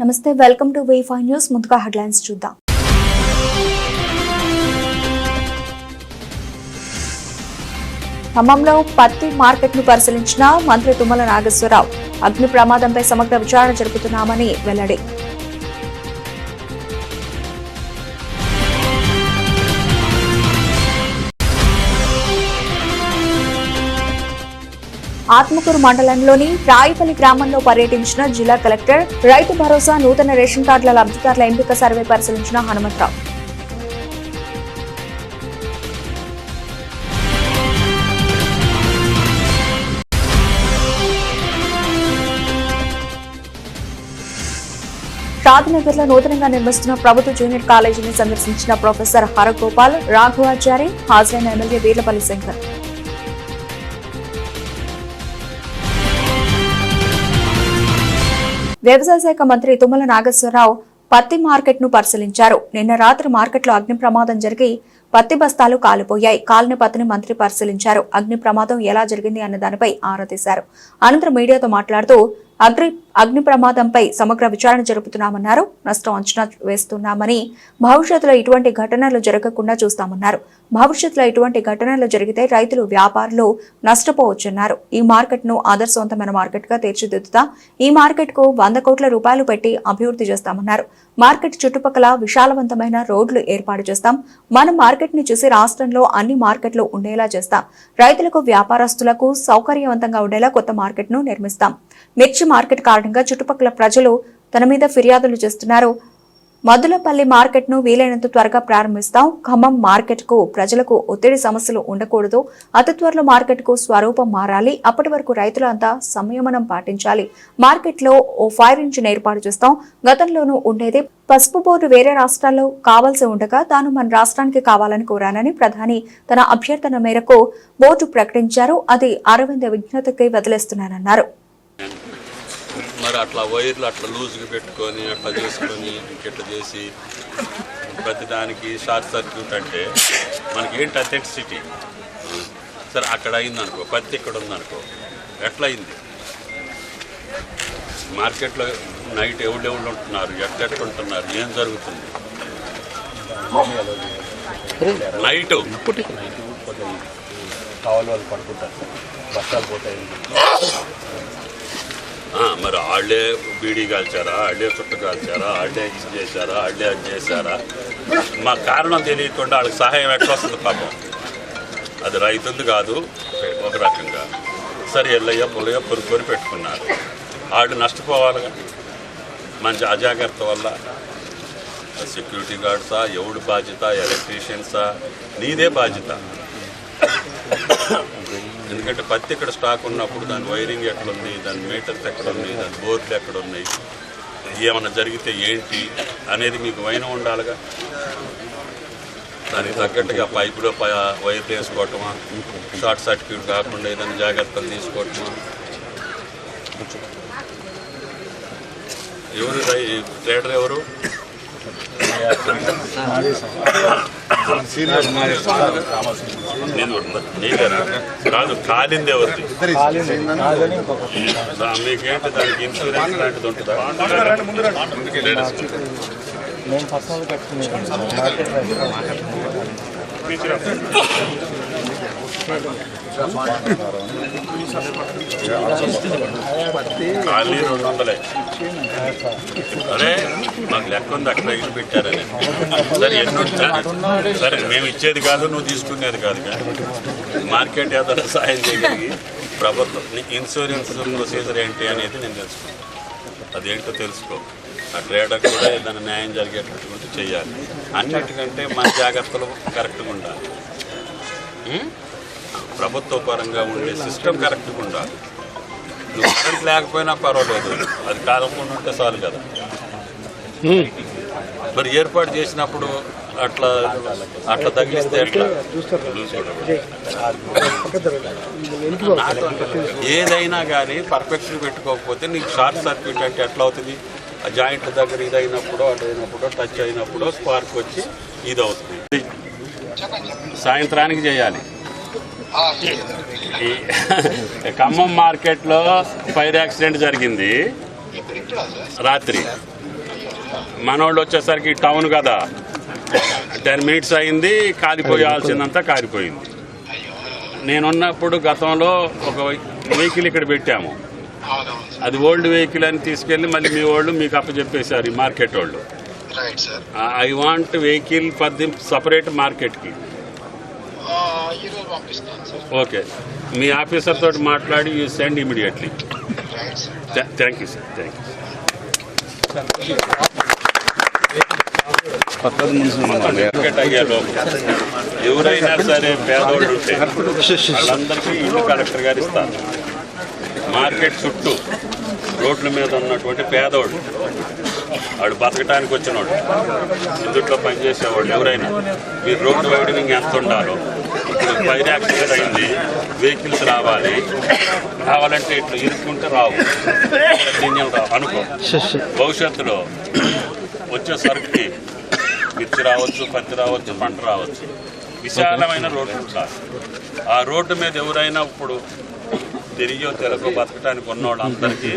నమస్తే, welcome to V5 news. ముందుగా headlines చూద్దాం. ఖమ్మంలో పత్తి మార్కెట్ను పరిశీలించిన మంత్రి తుమ్మల నాగేశ్వరరావు అగ్ని ప్రమాదంపై సమగ్ర విచారణ జరుపుతున్నామని వెల్లడి. ఆత్మకూరు మండలంలోని రాయిపల్లి గ్రామంలో పర్యటించిన జిల్లా కలెక్టర్. రైతు భరోసా నూతన రేషన్ కార్డుల లబ్ధిదారుల ఎంపిక సర్వే పరిశీలించిన హనుమంతరావు. షాద్నగర్ లో నూతనంగా నిర్మిస్తున్న ప్రభుత్వ జూనియర్ కాలేజీని సందర్శించిన ప్రొఫెసర్ హరగోపాల్ రాఘవాచారి. హాజరైన ఎమ్మెల్యే వీర్లపల్లి శంకర్. వ్యవసాయ శాఖ మంత్రి తుమ్మల నాగేశ్వరరావు పత్తి మార్కెట్ ను పరిశీలించారు. నిన్న రాత్రి మార్కెట్లో అగ్ని ప్రమాదం జరిగి పత్తి బస్తాలు కాలిపోయాయి. కాలిన పత్తిని మంత్రి పరిశీలించారు. అగ్ని ప్రమాదం ఎలా జరిగింది అన్న దానిపై ఆరా తీశారు. అనంతరం మీడియాతో మాట్లాడుతూ అగ్ని ప్రమాదంపై సమగ్ర విచారణ జరుపుతున్నామన్నారు. నష్టం అంచనా వేస్తున్నామని, భవిష్యత్తులో ఇటువంటి ఘటనలు జరగకుండా చూస్తామన్నారు. భవిష్యత్తులో ఇటువంటి ఘటనలు జరిగితే రైతులు, వ్యాపారులు నష్టపోవచ్చన్నారు. ఈ మార్కెట్ ను ఆదర్శవంతమైన మార్కెట్ గా తీర్చిదిద్దుతా. ఈ మార్కెట్ కు 100 కోట్ల రూపాయలు పెట్టి అభివృద్ధి చేస్తామన్నారు. మార్కెట్ చుట్టుపక్కల విశాలవంతమైన రోడ్లు ఏర్పాటు చేస్తాం. మనం మార్కెట్ ని చూసి రాష్ట్రంలో అన్ని మార్కెట్లు ఉండేలా చేస్తాం. రైతులకు, వ్యాపారస్తులకు సౌకర్యవంతంగా ఉండేలా కొత్త మార్కెట్ ను నిర్మిస్తాం. మిర్చి మార్కెట్ కారణంగా చుట్టుపక్కల ప్రజలు తన మీద ఫిర్యాదులు చేస్తున్నారు. మద్దులపల్లి మార్కెట్ ను వీలైనంత త్వరగా ప్రారంభిస్తాం. ఖమ్మం మార్కెట్ కు ప్రజలకు ఒత్తిడి సమస్యలు ఉండకూడదు. అతి త్వరలో మార్కెట్ కు స్వరూపం మారాలి. అప్పటి వరకు రైతులంతా సంయమనం పాటించాలి. మార్కెట్ లో ఓ ఫైర్ ఇంజిన్ ఏర్పాటు చేస్తాం. గతంలోనూ ఉండేది. పసుపు బోర్డు వేరే రాష్ట్రాల్లో కావాల్సి ఉండగా తాను మన రాష్ట్రానికి కావాలని కోరానని ప్రధాని తన అభ్యర్థన మేరకు బోర్డు ప్రకటించారు. అది అరవింద విజ్ఞతకి వదిలేస్తున్నానన్నారు. మరి అట్లా వైర్లు అట్లా లూజ్గా పెట్టుకొని అట్లా చేసుకొని ఇట్లా చేసి ప్రతిదానికి షార్ట్ సర్క్యూట్ అంటే మనకి ఏంటి అథెంటిసిటీ. సరే అక్కడ అయిందనుకో, పత్తి ఇక్కడ ఉందనుకో, ఎట్లా అయింది? మార్కెట్లో నైట్ ఎవరు ఉంటున్నారు, ఎట్లా ఉంటున్నారు, ఏం జరుగుతుంది? నైట్ కావాలి వాళ్ళు పడుకుంటారు, బస్తాలు పోతాయి. మరి వాళ్ళే బీడీ కాల్చారా, వాళ్ళే చుట్ట కాల్చారా, వాళ్ళే ఇది చేశారా, వాళ్ళే అది చేశారా? మా కారణం తెలియకుండా వాళ్ళకి సహాయం ఎట్లా వస్తుంది? పాపం అది రైతుంది కాదు ఒక రకంగా. సరే ఎల్లయ్య పొలయ్య పొరుకొని పెట్టుకున్నారు. వాళ్ళు నష్టపోవాలిగా మంచి అజాగ్రత్త వల్ల. సెక్యూరిటీ గార్డ్సా, ఎవడు బాధ్యత? ఎలక్ట్రీషియన్సా? నీదే బాధ్యత. ఎందుకంటే పత్తి ఇక్కడ స్టాక్ ఉన్నప్పుడు దాని వైరింగ్ ఎక్కడుంది, దాని మీటర్స్ ఎక్కడున్నాయి, దాని బోర్డులు ఎక్కడున్నాయి, ఏమన్నా జరిగితే ఏంటి అనేది మీకు వైనం ఉండాలిగా. దానికి తగ్గట్టుగా పైపులో వైర్లు వేసుకోవటమా, షార్ట్ సర్క్యూట్ కాకుండా ఏదైనా జాగ్రత్తలు తీసుకోవటమా. ఎవరు ట్రేడర్ ఎవరు? కాదు, కాలింది ఎవరిది? మీకేంటి దానికి ఇన్సూరెన్స్ లాంటిది ఉంటుందా? ఖాళీ 200. అరే మాకు లెక్క ఉంది, అక్కడ ఇల్లు పెట్టారని. సరే సరే మేము ఇచ్చేది కాదు, నువ్వు తీసుకునేది కాదు. కానీ మార్కెట్ ఏదైనా సాయం చేయగలిగి ప్రభుత్వం ఇన్సూరెన్స్ ప్రొసీజర్ ఏంటి అనేది నేను తెలుసుకున్నాను. అదేంటో తెలుసుకో. ఆ ట్రేడర్ కూడా ఏదైనా న్యాయం జరిగేటటువంటి చేయాలి. అన్నిటికంటే మన జాగ్రత్తలు కరెక్ట్గా ఉండాలి. ప్రభుత్వ పరంగా ఉండే సిస్టమ్ కరెక్ట్గా ఉండాలి. నువ్వు కరెంట్ లేకపోయినా పర్వాలేదు, అది కాలకుండా ఉంటే చాలు కదా. మరి ఏర్పాటు చేసినప్పుడు అట్లా అట్లా తగిలిస్తే ఎట్లా? ఏదైనా కానీ పర్ఫెక్ట్గా పెట్టుకోకపోతే నీకు షార్ట్ సర్క్యూట్ అంటే ఎట్లా అవుతుంది? ఆ జాయింట్ దగ్గర ఇదైనప్పుడు, అటైనప్పుడు, టచ్ అయినప్పుడు స్పార్క్ వచ్చి ఇది అవుతుంది. సాయంత్రానికి చేయాలి. ఖమ్మం మార్కెట్లో ఫైర్ యాక్సిడెంట్ జరిగింది రాత్రి. మనోళ్ళు వచ్చేసరికి టౌన్ కదా 10 minutes అయింది, కాలిపోయాల్సిందంతా కాలిపోయింది. నేనున్నప్పుడు గతంలో ఒక వెహికల్ ఇక్కడ పెట్టాము, అది ఓల్డ్ వెహికల్ అని తీసుకెళ్లి మళ్ళీ మీ వాళ్ళు మీకు అప్పచెప్పేశారు, ఈ మార్కెట్ వాళ్ళు. I want vehicle for the separate మార్కెట్కి. ఓకే, మీ ఆఫీసర్ తోటి మాట్లాడి you send immediately. Thank you sir, thank you. Market అయ్యేలోపు ఎవరైనా సరే పేదోళ్ళు ఉంటే వాళ్ళందరికీ ఇల్లు కలెక్టర్ గారు ఇస్తారు. మార్కెట్ చుట్టూ రోడ్ల మీద ఉన్నటువంటి పేదోళ్ళు, వాడు బతకడానికి వచ్చినోళ్ళు, ఇందుట్లో పనిచేసేవాళ్ళు ఎవరైనా మీరు రోడ్డు వైడనింగ్ ఎంత ఉండాలో, ఇప్పుడు ఫైర్ యాక్సిడెంట్ అయింది, వెహికల్స్ రావాలి, రావాలంటే ఇట్లా ఇరుక్కుంటే రావు, అనుకో. భవిష్యత్తులో వచ్చే సరుకుకి మిర్చి రావచ్చు, పత్తి రావచ్చు, పంట రావచ్చు, విశాలమైన రోడ్డు ఉండాలి. ఆ రోడ్డు మీద ఎవరైనా ఇప్పుడు తిరిగో తెలుగో బతకడానికి ఉన్నవాళ్ళందరికీ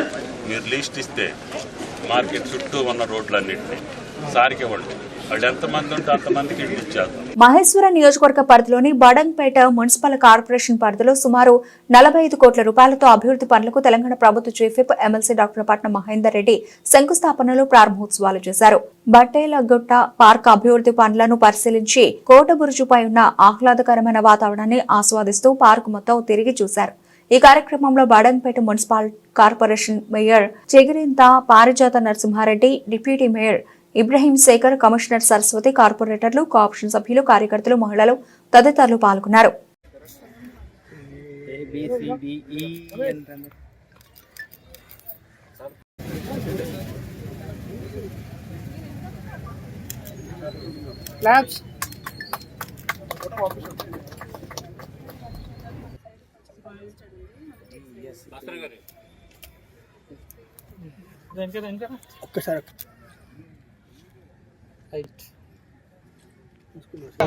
మీరు లిస్ట్ ఇస్తే మార్కెట్ చుట్టూ ఉన్న రోడ్లన్నింటినీ సారికి ఇవ్వండి. వాళ్ళు ఎంతమంది ఉంటే అంతమందికి ఇల్లు ఇచ్చారు. మహేశ్వర నియోజకవర్గ పరిధిలోని బడంగ్పేట మున్సిపల్ కార్పొరేషన్ పరిధిలో సుమారు 45 కోట్ల రూపాయలతో అభివృద్ధి పనులకు తెలంగాణ ప్రభుత్వ చీఫ్ విప్ ఎమ్మెల్సీ డాక్టర్ పట్నం మహేందర్ రెడ్డి శంకుస్థాపనలో ప్రారంభోత్సవాలు చేశారు. బట్టేలగుట్ట పార్క్ అభివృద్ధి పనులను పరిశీలించి కోటబురుజుపై ఉన్న ఆహ్లాదకరమైన వాతావరణాన్ని ఆస్వాదిస్తూ పార్కు మొత్తం తిరిగి చూశారు. ఈ కార్యక్రమంలో Badangpet municipal corporation mayor Chegirintha Parijatha Narasimha Reddy, deputy mayor Ibrahim Shekhar, commissioner Saraswathi, కార్పొరేటర్లు, కోఆప్షన్ సభ్యులు, కార్యకర్తలు, మహిళలు తదితరులు పాల్గొన్నారు.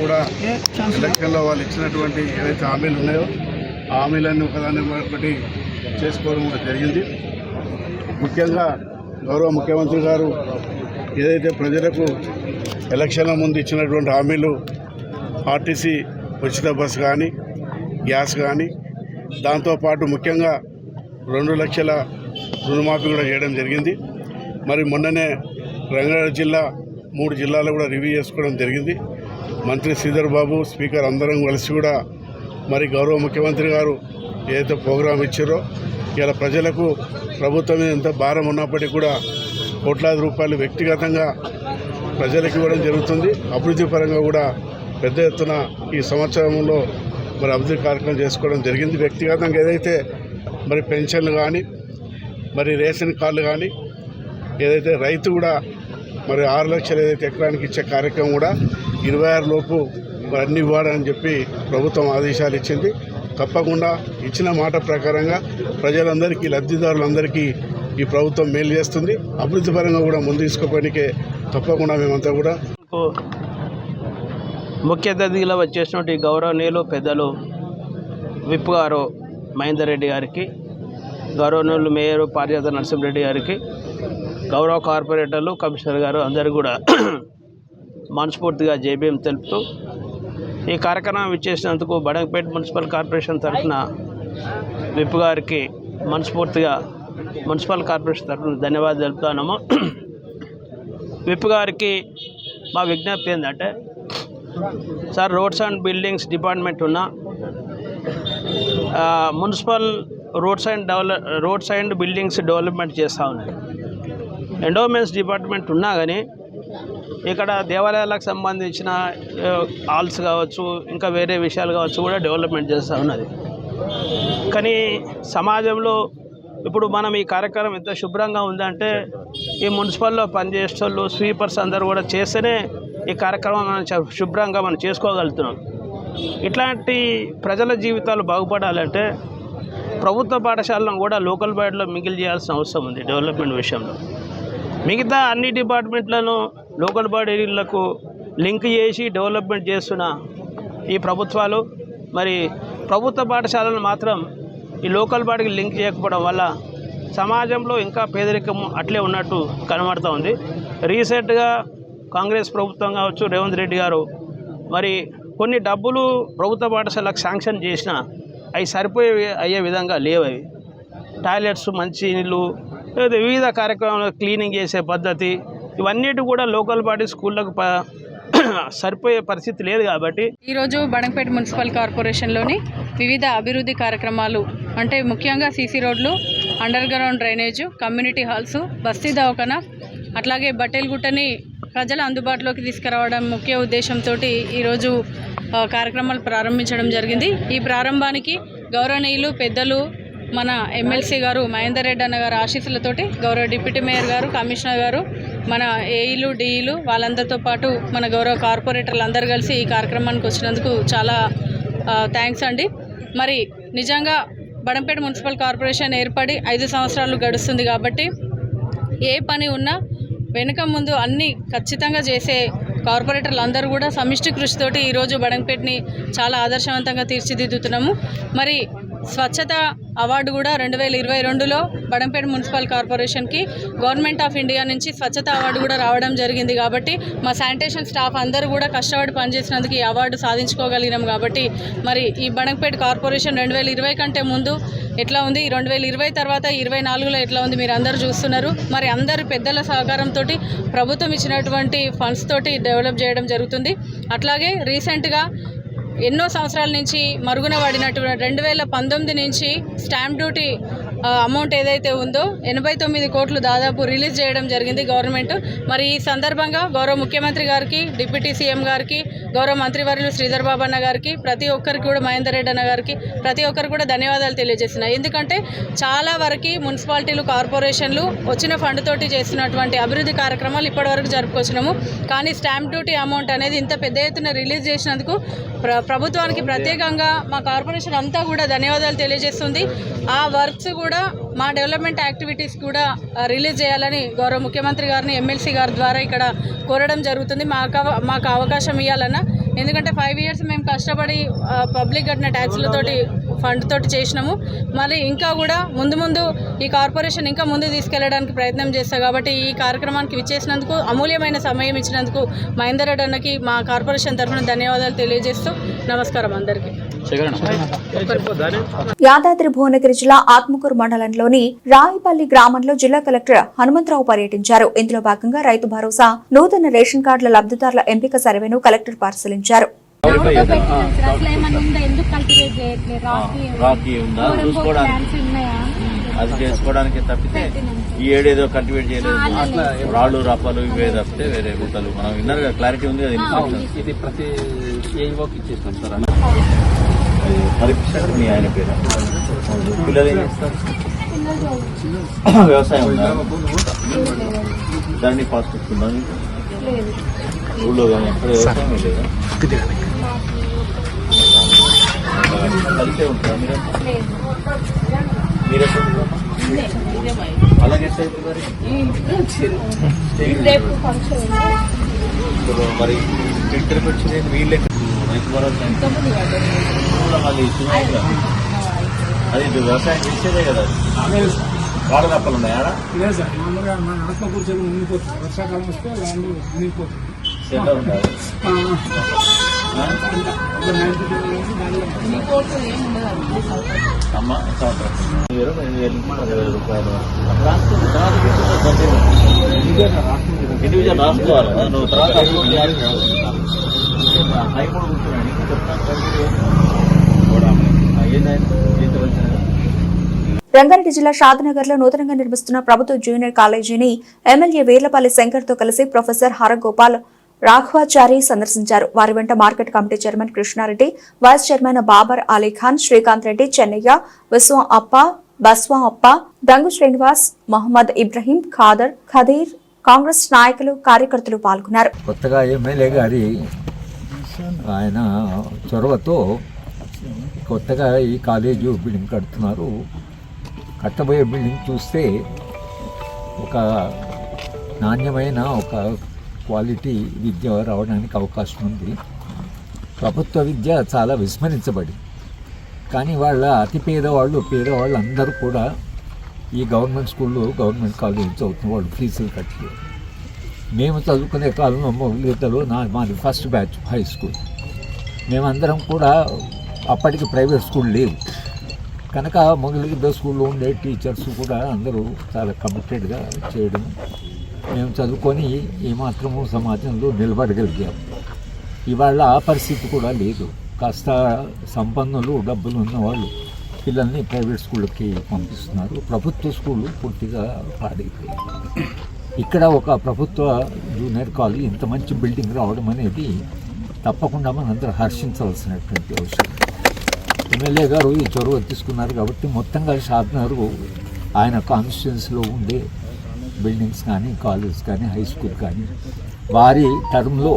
కూడా ఎలక్షన్లో వాళ్ళు ఇచ్చినటువంటి ఏదైతే హామీలు ఉన్నాయో ఆ హామీలన్నీ ఒకదాన్ని ఒకటి చేసుకోవడం కూడా జరిగింది. ముఖ్యంగా గౌరవ ముఖ్యమంత్రి గారు ఏదైతే ప్రజలకు ఎలక్షన్ల ముందు ఇచ్చినటువంటి హామీలు, ఆర్టీసీ ఉచిత బస్ కానీ, గ్యాస్ కానీ, దాంతోపాటు ముఖ్యంగా 2 లక్షల రుణమాఫీ కూడా చేయడం జరిగింది. మరి మొన్ననే రంగారెడ్డి జిల్లా 3 జిల్లాలు కూడా రివ్యూ చేసుకోవడం జరిగింది. మంత్రి శ్రీధర్ బాబు, స్పీకర్ అందరం కలిసి కూడా మరి గౌరవ ముఖ్యమంత్రి గారు ఏదైతే ప్రోగ్రాం ఇచ్చారో ఇలా ప్రజలకు ప్రభుత్వం మీద ఎంత భారం ఉన్నప్పటికీ కూడా కోట్లాది రూపాయలు వ్యక్తిగతంగా ప్రజలకు ఇవ్వడం జరుగుతుంది. అభివృద్ధి పరంగా కూడా పెద్ద ఎత్తున ఈ సంవత్సరంలో మరి అభివృద్ధి కార్యక్రమం చేసుకోవడం జరిగింది. వ్యక్తిగతంగా ఏదైతే మరి పెన్షన్లు కానీ, మరి రేషన్ కార్డులు కానీ, ఏదైతే రైతు కూడా మరి 6 లక్షలు ఏదైతే ఎకరానికి ఇచ్చే కార్యక్రమం కూడా 26 లోపు మరి అన్ని ఇవ్వాలని చెప్పి ప్రభుత్వం ఆదేశాలు ఇచ్చింది. తప్పకుండా ఇచ్చిన మాట ప్రకారంగా ప్రజలందరికీ, లబ్ధిదారులందరికీ ఈ ప్రభుత్వం మేలు చేస్తుంది. అభివృద్ధి పరంగా కూడా ముందు తీసుకోవడానికే తప్పకుండా మేమంతా కూడా ముఖ్య అతిథిగా వచ్చేసినటువంటి గౌరవనీయులు పెద్దలు విప్ గారు మహేందర్ రెడ్డి గారికి, గౌరవనీయులు మేయర్ పారిజాత నరసింహారెడ్డి గారికి, గౌరవ కార్పొరేటర్లు, కమిషనర్ గారు అందరూ కూడా మనస్ఫూర్తిగా జేబీఎం తెలుపుతూ ఈ కార్యక్రమం ఇచ్చేసినందుకు బడంగ్పేట మున్సిపల్ కార్పొరేషన్ తరఫున విప్ గారికి మనస్ఫూర్తిగా మున్సిపల్ కార్పొరేషన్ తరఫున ధన్యవాదాలు తెలుపుతున్నాము. విప్ గారికి మా విజ్ఞప్తి ఏంటంటే, sir roads and buildings department ఉన్న municipal roads and buildings development చేస్తూ ఉన్నది. ఎండోమెంట్స్ డిపార్ట్మెంట్ ఉన్నా కానీ ఇక్కడ దేవాలయాలకు సంబంధించిన హాల్స్ కావచ్చు, ఇంకా వేరే విషయాలు కావచ్చు కూడా డెవలప్మెంట్ చేస్తూ ఉన్నది. కానీ సమాజంలో ఇప్పుడు మనం ఈ కార్యక్రమం ఎంత శుభ్రంగా ఉందంటే ఈ మున్సిపల్లో పనిచేసే వాళ్ళు, స్వీపర్స్ అందరూ కూడా చేస్తేనే ఈ కార్యక్రమం మనం శుభ్రంగా మనం చేసుకోగలుగుతున్నాం. ఇట్లాంటి ప్రజల జీవితాలు బాగుపడాలంటే ప్రభుత్వ పాఠశాలను కూడా లోకల్ బాడీలో మిగిలి చేయాల్సిన అవసరం ఉంది. డెవలప్మెంట్ విషయంలో మిగతా అన్ని డిపార్ట్మెంట్లను లోకల్ బాడీలకు లింక్ చేసి డెవలప్మెంట్ చేస్తున్న ఈ ప్రభుత్వాలు మరి ప్రభుత్వ పాఠశాలను మాత్రం ఈ లోకల్ బాడీకి లింక్ చేయకపోవడం వల్ల సమాజంలో ఇంకా పేదరికం అట్లే ఉన్నట్టు కనబడుతూ ఉంది. రీసెంట్గా కాంగ్రెస్ ప్రభుత్వం కావచ్చు, రేవంత్ రెడ్డి గారు మరి కొన్ని డబ్బులు ప్రభుత్వ పాఠశాలకు శాంక్షన్ చేసినా అవి అయ్యే విధంగా లేవు. అవి టాయిలెట్స్, మంచి నీళ్ళు, లేదా వివిధ కార్యక్రమాలు, క్లీనింగ్ చేసే పద్ధతి, ఇవన్నిటి కూడా లోకల్ బాడీ స్కూళ్ళకు సరిపోయే పరిస్థితి లేదు. కాబట్టి ఈరోజు బడంగపేట మున్సిపల్ కార్పొరేషన్లోని వివిధ అభివృద్ధి కార్యక్రమాలు అంటే ముఖ్యంగా సీసీ రోడ్లు, under ground drainage, community halls, బస్తీ దవాఖానా, అట్లాగే బట్టేలగుట్టని ప్రజల అందుబాటులోకి తీసుకురావడం ముఖ్య ఉద్దేశంతో ఈరోజు కార్యక్రమాలు ప్రారంభించడం జరిగింది. ఈ ప్రారంభానికి గౌరవనీయులు పెద్దలు మన ఎమ్మెల్సీ గారు మహేందర్ రెడ్డి అన్న గారు ఆశీస్సులతోటి గౌరవ డిప్యూటీ మేయర్ గారు, కమిషనర్ గారు, మన ఏఈలు, డిఈలు వాళ్ళందరితో పాటు మన గౌరవ కార్పొరేటర్లు అందరూ కలిసి ఈ కార్యక్రమానికి వచ్చినందుకు చాలా థ్యాంక్స్ అండి. మరి నిజంగా బడంపేట మున్సిపల్ కార్పొరేషన్ ఏర్పడి 5 సంవత్సరాలు గడుస్తుంది కాబట్టి ఏ పని ఉన్నా వెనుక ముందు అన్నీ ఖచ్చితంగా చేసే కార్పొరేటర్లు అందరూ కూడా సమిష్టి కృషితోటి ఈరోజు బడంగపేటని చాలా ఆదర్శవంతంగా తీర్చిదిద్దుతున్నాము. మరి స్వచ్ఛత అవార్డు కూడా 2022లో బడంగపేట మున్సిపల్ కార్పొరేషన్కి గవర్నమెంట్ ఆఫ్ ఇండియా నుంచి స్వచ్ఛత అవార్డు కూడా రావడం జరిగింది. కాబట్టి మా శానిటేషన్ స్టాఫ్ అందరూ కూడా కష్టపడి పనిచేసినందుకు ఈ అవార్డు సాధించుకోగలిగినాం. కాబట్టి మరి ఈ బడంగపేట కార్పొరేషన్ 2020 కంటే ముందు ఎట్లా ఉంది, 2020 తర్వాత 2024లో ఎట్లా ఉంది మీరు అందరూ చూస్తున్నారు. మరి అందరు పెద్దల సహకారంతో ప్రభుత్వం ఇచ్చినటువంటి ఫండ్స్ తోటి డెవలప్ చేయడం జరుగుతుంది. అట్లాగే రీసెంట్గా ఎన్నో సంవత్సరాల నుంచి మరుగున పడినటువంటి 2019 నుంచి స్టాంప్ డ్యూటీ అమౌంట్ ఏదైతే ఉందో 89 కోట్లు దాదాపు రిలీజ్ చేయడం జరిగింది గవర్నమెంట్. మరి ఈ సందర్భంగా గౌరవ ముఖ్యమంత్రి గారికి, డిప్యూటీ సీఎం గారికి, గౌరవ మంత్రివర్యులు శ్రీధర్ బాబు అన్న గారికి, ప్రతి ఒక్కరికి కూడా మహేందర్ రెడ్డి అన్న గారికి, ప్రతి ఒక్కరికి కూడా ధన్యవాదాలు తెలియజేస్తున్నాయి. ఎందుకంటే చాలా వరకు మున్సిపాలిటీలు, కార్పొరేషన్లు వచ్చిన ఫండ్ తోటి చేస్తున్నటువంటి అభివృద్ధి కార్యక్రమాలు ఇప్పటివరకు జరుపుకొచ్చినాము. కానీ స్టాంప్ డ్యూటీ అమౌంట్ అనేది ఇంత పెద్ద ఎత్తున రిలీజ్ చేసినందుకు ప్రభుత్వానికి ప్రత్యేకంగా మా కార్పొరేషన్ అంతా కూడా ధన్యవాదాలు తెలియజేస్తుంది. ఆ వర్క్స్ కూడా మా డెవలప్మెంట్ యాక్టివిటీస్ కూడా రిలీజ్ చేయాలని గౌరవ ముఖ్యమంత్రి గారిని, ఎమ్మెల్సీ గారి ద్వారా ఇక్కడ కోరడం జరుగుతుంది. మాకు అవకాశం ఇవ్వాలన్నా, ఎందుకంటే 5 years మేము కష్టపడి పబ్లిక్ కట్టిన ట్యాక్స్లతోటి ఫండ్ తోటి చేసినాము. మరి ఇంకా కూడా ముందు ఈ కార్పొరేషన్ ఇంకా ముందు తీసుకెళ్లడానికి ప్రయత్నం చేస్తాం. కాబట్టి ఈ కార్యక్రమానికి విచ్చేసినందుకు, అమూల్యమైన సమయం ఇచ్చినందుకు మహేందర్ రెడ్డి అన్నకి మా కార్పొరేషన్ తరఫున ధన్యవాదాలు తెలియజేస్తూ నమస్కారం అందరికీ. యాదాద్రి భువనగిరి జిల్లా ఆత్మకూరు మండలంలోని రాయిపల్లి గ్రామంలో జిల్లా కలెక్టర్ హనుమంతరావు పర్యటించారు. ఇందులో భాగంగా రైతు భరోసా, నూతన రేషన్ కార్డుల లబ్ధిదారుల ఎంపిక సర్వేను కలెక్టర్ పరిశీలించారు. అది చేసుకోవడానికి తప్పితే ఈ ఏడేదో కల్టివేట్ చేయలేదు, రాళ్ళు రప్పలు ఇవే తప్పితే వేరే గుట్టలు మనం విన్నారు కదా, క్లారిటీ ఉంది కదా. ఇది ప్రతి ఇచ్చేస్తాం సార్. పరీక్ష మీ ఆయన పేరు, పిల్లలు ఏం చేస్తారు? వ్యవసాయం ఉందా? దాన్ని ఫాస్ట్ ఇస్తుందా? ఊళ్ళో కానీ ఎక్కడ వ్యవసాయం లేదా? కలిసే ఉంటారా మీరు? అలాగే మరి ఇక్కడికి వచ్చింది వీళ్ళే రైతు భరోసా మళ్ళీ అది వ్యవసాయం చేసేదే కదా. వాడ తప్పలు ఉన్నాయా? వర్షాకాలం వస్తే ల్యాండ్ మునిగిపోతుంది. అమ్మ సంవత్సరం 20,000 రూపాయలు ఇండివిజువల్ రాసుకోవాలి. నువ్వు తర్వాత హైకోర్టు కూర్చున్నాను చెప్తాను. రంగారెడ్డి జిల్లా షాద్నగర్ లో నూతనంగా నిర్మిస్తున్న ప్రభుత్వ జూనియర్ కాలేజీని ఎమ్మెల్యే వీర్లపల్లి శంకర్ తో కలిసి ప్రొఫెసర్ హరగోపాల్ రాఘవాచారి సందర్శించారు. వారి వెంట market committee chairman Krishna Reddy, vice chairman Babar Ali Khan, Srikanth Reddy, Chennaiah, Vishwam Appa, Baswa అప్ప, దంగు శ్రీనివాస్, మొహమ్మద్ ఇబ్రహీం, ఖదీర్, కాంగ్రెస్ నాయకులు, కార్యకర్తలు పాల్గొన్నారు. కొత్తగా ఎమ్మెల్యే గారి ఆయన చొరవతో కొత్తగా ఈ కాలేజీ బిల్డింగ్ కడుతున్నారు. కట్టబోయే బిల్డింగ్ చూస్తే ఒక నాణ్యమైన ఒక క్వాలిటీ విద్య రావడానికి అవకాశం ఉంది. ప్రభుత్వ విద్య చాలా విస్మరించబడింది. కానీ వాళ్ళ అతి పేదవాళ్ళు అందరూ కూడా ఈ గవర్నమెంట్ స్కూళ్ళు, గవర్నమెంట్ కాలేజీ చదువుతున్న వాళ్ళు ఫీజులు కట్టలేదు. మేము చదువుకునే కాలంలో మొగలిగీతలో మాది ఫస్ట్ బ్యాచ్ హై స్కూల్. మేమందరం కూడా అప్పటికి ప్రైవేట్ స్కూల్ లేవు కనుక మొగలిగీత స్కూల్లో ఉండే టీచర్స్ కూడా అందరూ చాలా కమిటెడ్గా చేయడం, మేము చదువుకొని ఈ మాత్రము సమాజంలో నిలబడగలిగాం. ఇవాళ ఆ పరిస్థితి కూడా లేదు. కాస్త సంపన్నులు, డబ్బులు ఉన్నవాళ్ళు పిల్లల్ని ప్రైవేట్ స్కూళ్ళకి పంపిస్తున్నారు. ప్రభుత్వ స్కూళ్ళు పూర్తిగా పాడైపోయాయి. ఇక్కడ ఒక ప్రభుత్వ జూనియర్ కాలేజ్ ఇంత మంచి బిల్డింగ్ రావడం అనేది తప్పకుండా మనందరూ హర్షించవలసినటువంటి అవసరం. ఎమ్మెల్యే గారు ఈ చొరవ తీసుకున్నారు కాబట్టి మొత్తంగా షాద్నగర్ ఆయన కాన్స్టిట్యున్సీలో ఉండే బిల్డింగ్స్ కానీ, కాలేజ్ కానీ, హై స్కూల్ కానీ వారి టర్మ్లో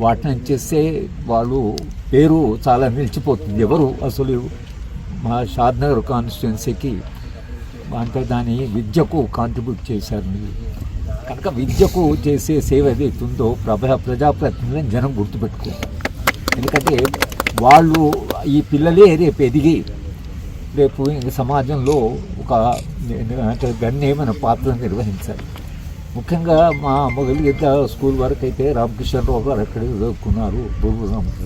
వాటిని చేస్తే వాళ్ళు పేరు చాలా నిలిచిపోతుంది. ఎవరు అసలు మా షాద్నగర్ కాన్స్టిట్యున్సీకి అంటే దాని విద్యకు కాంట్రిబ్యూట్ చేశారు కనుక విద్యకు చేసే సేవ ఏదైతుందో ప్రజాప్రతినిధులను జనం గుర్తుపెట్టుకుంటారు. ఎందుకంటే వాళ్ళు ఈ పిల్లలే రేపు ఎదిగి రేపు సమాజంలో ఒక గణనీయమైన పాత్ర నిర్వహించాలి. ముఖ్యంగా మా మొగలిగీత స్కూల్ వరకు అయితే రామకృష్ణరావు గారు అక్కడే చదువుకున్నారు,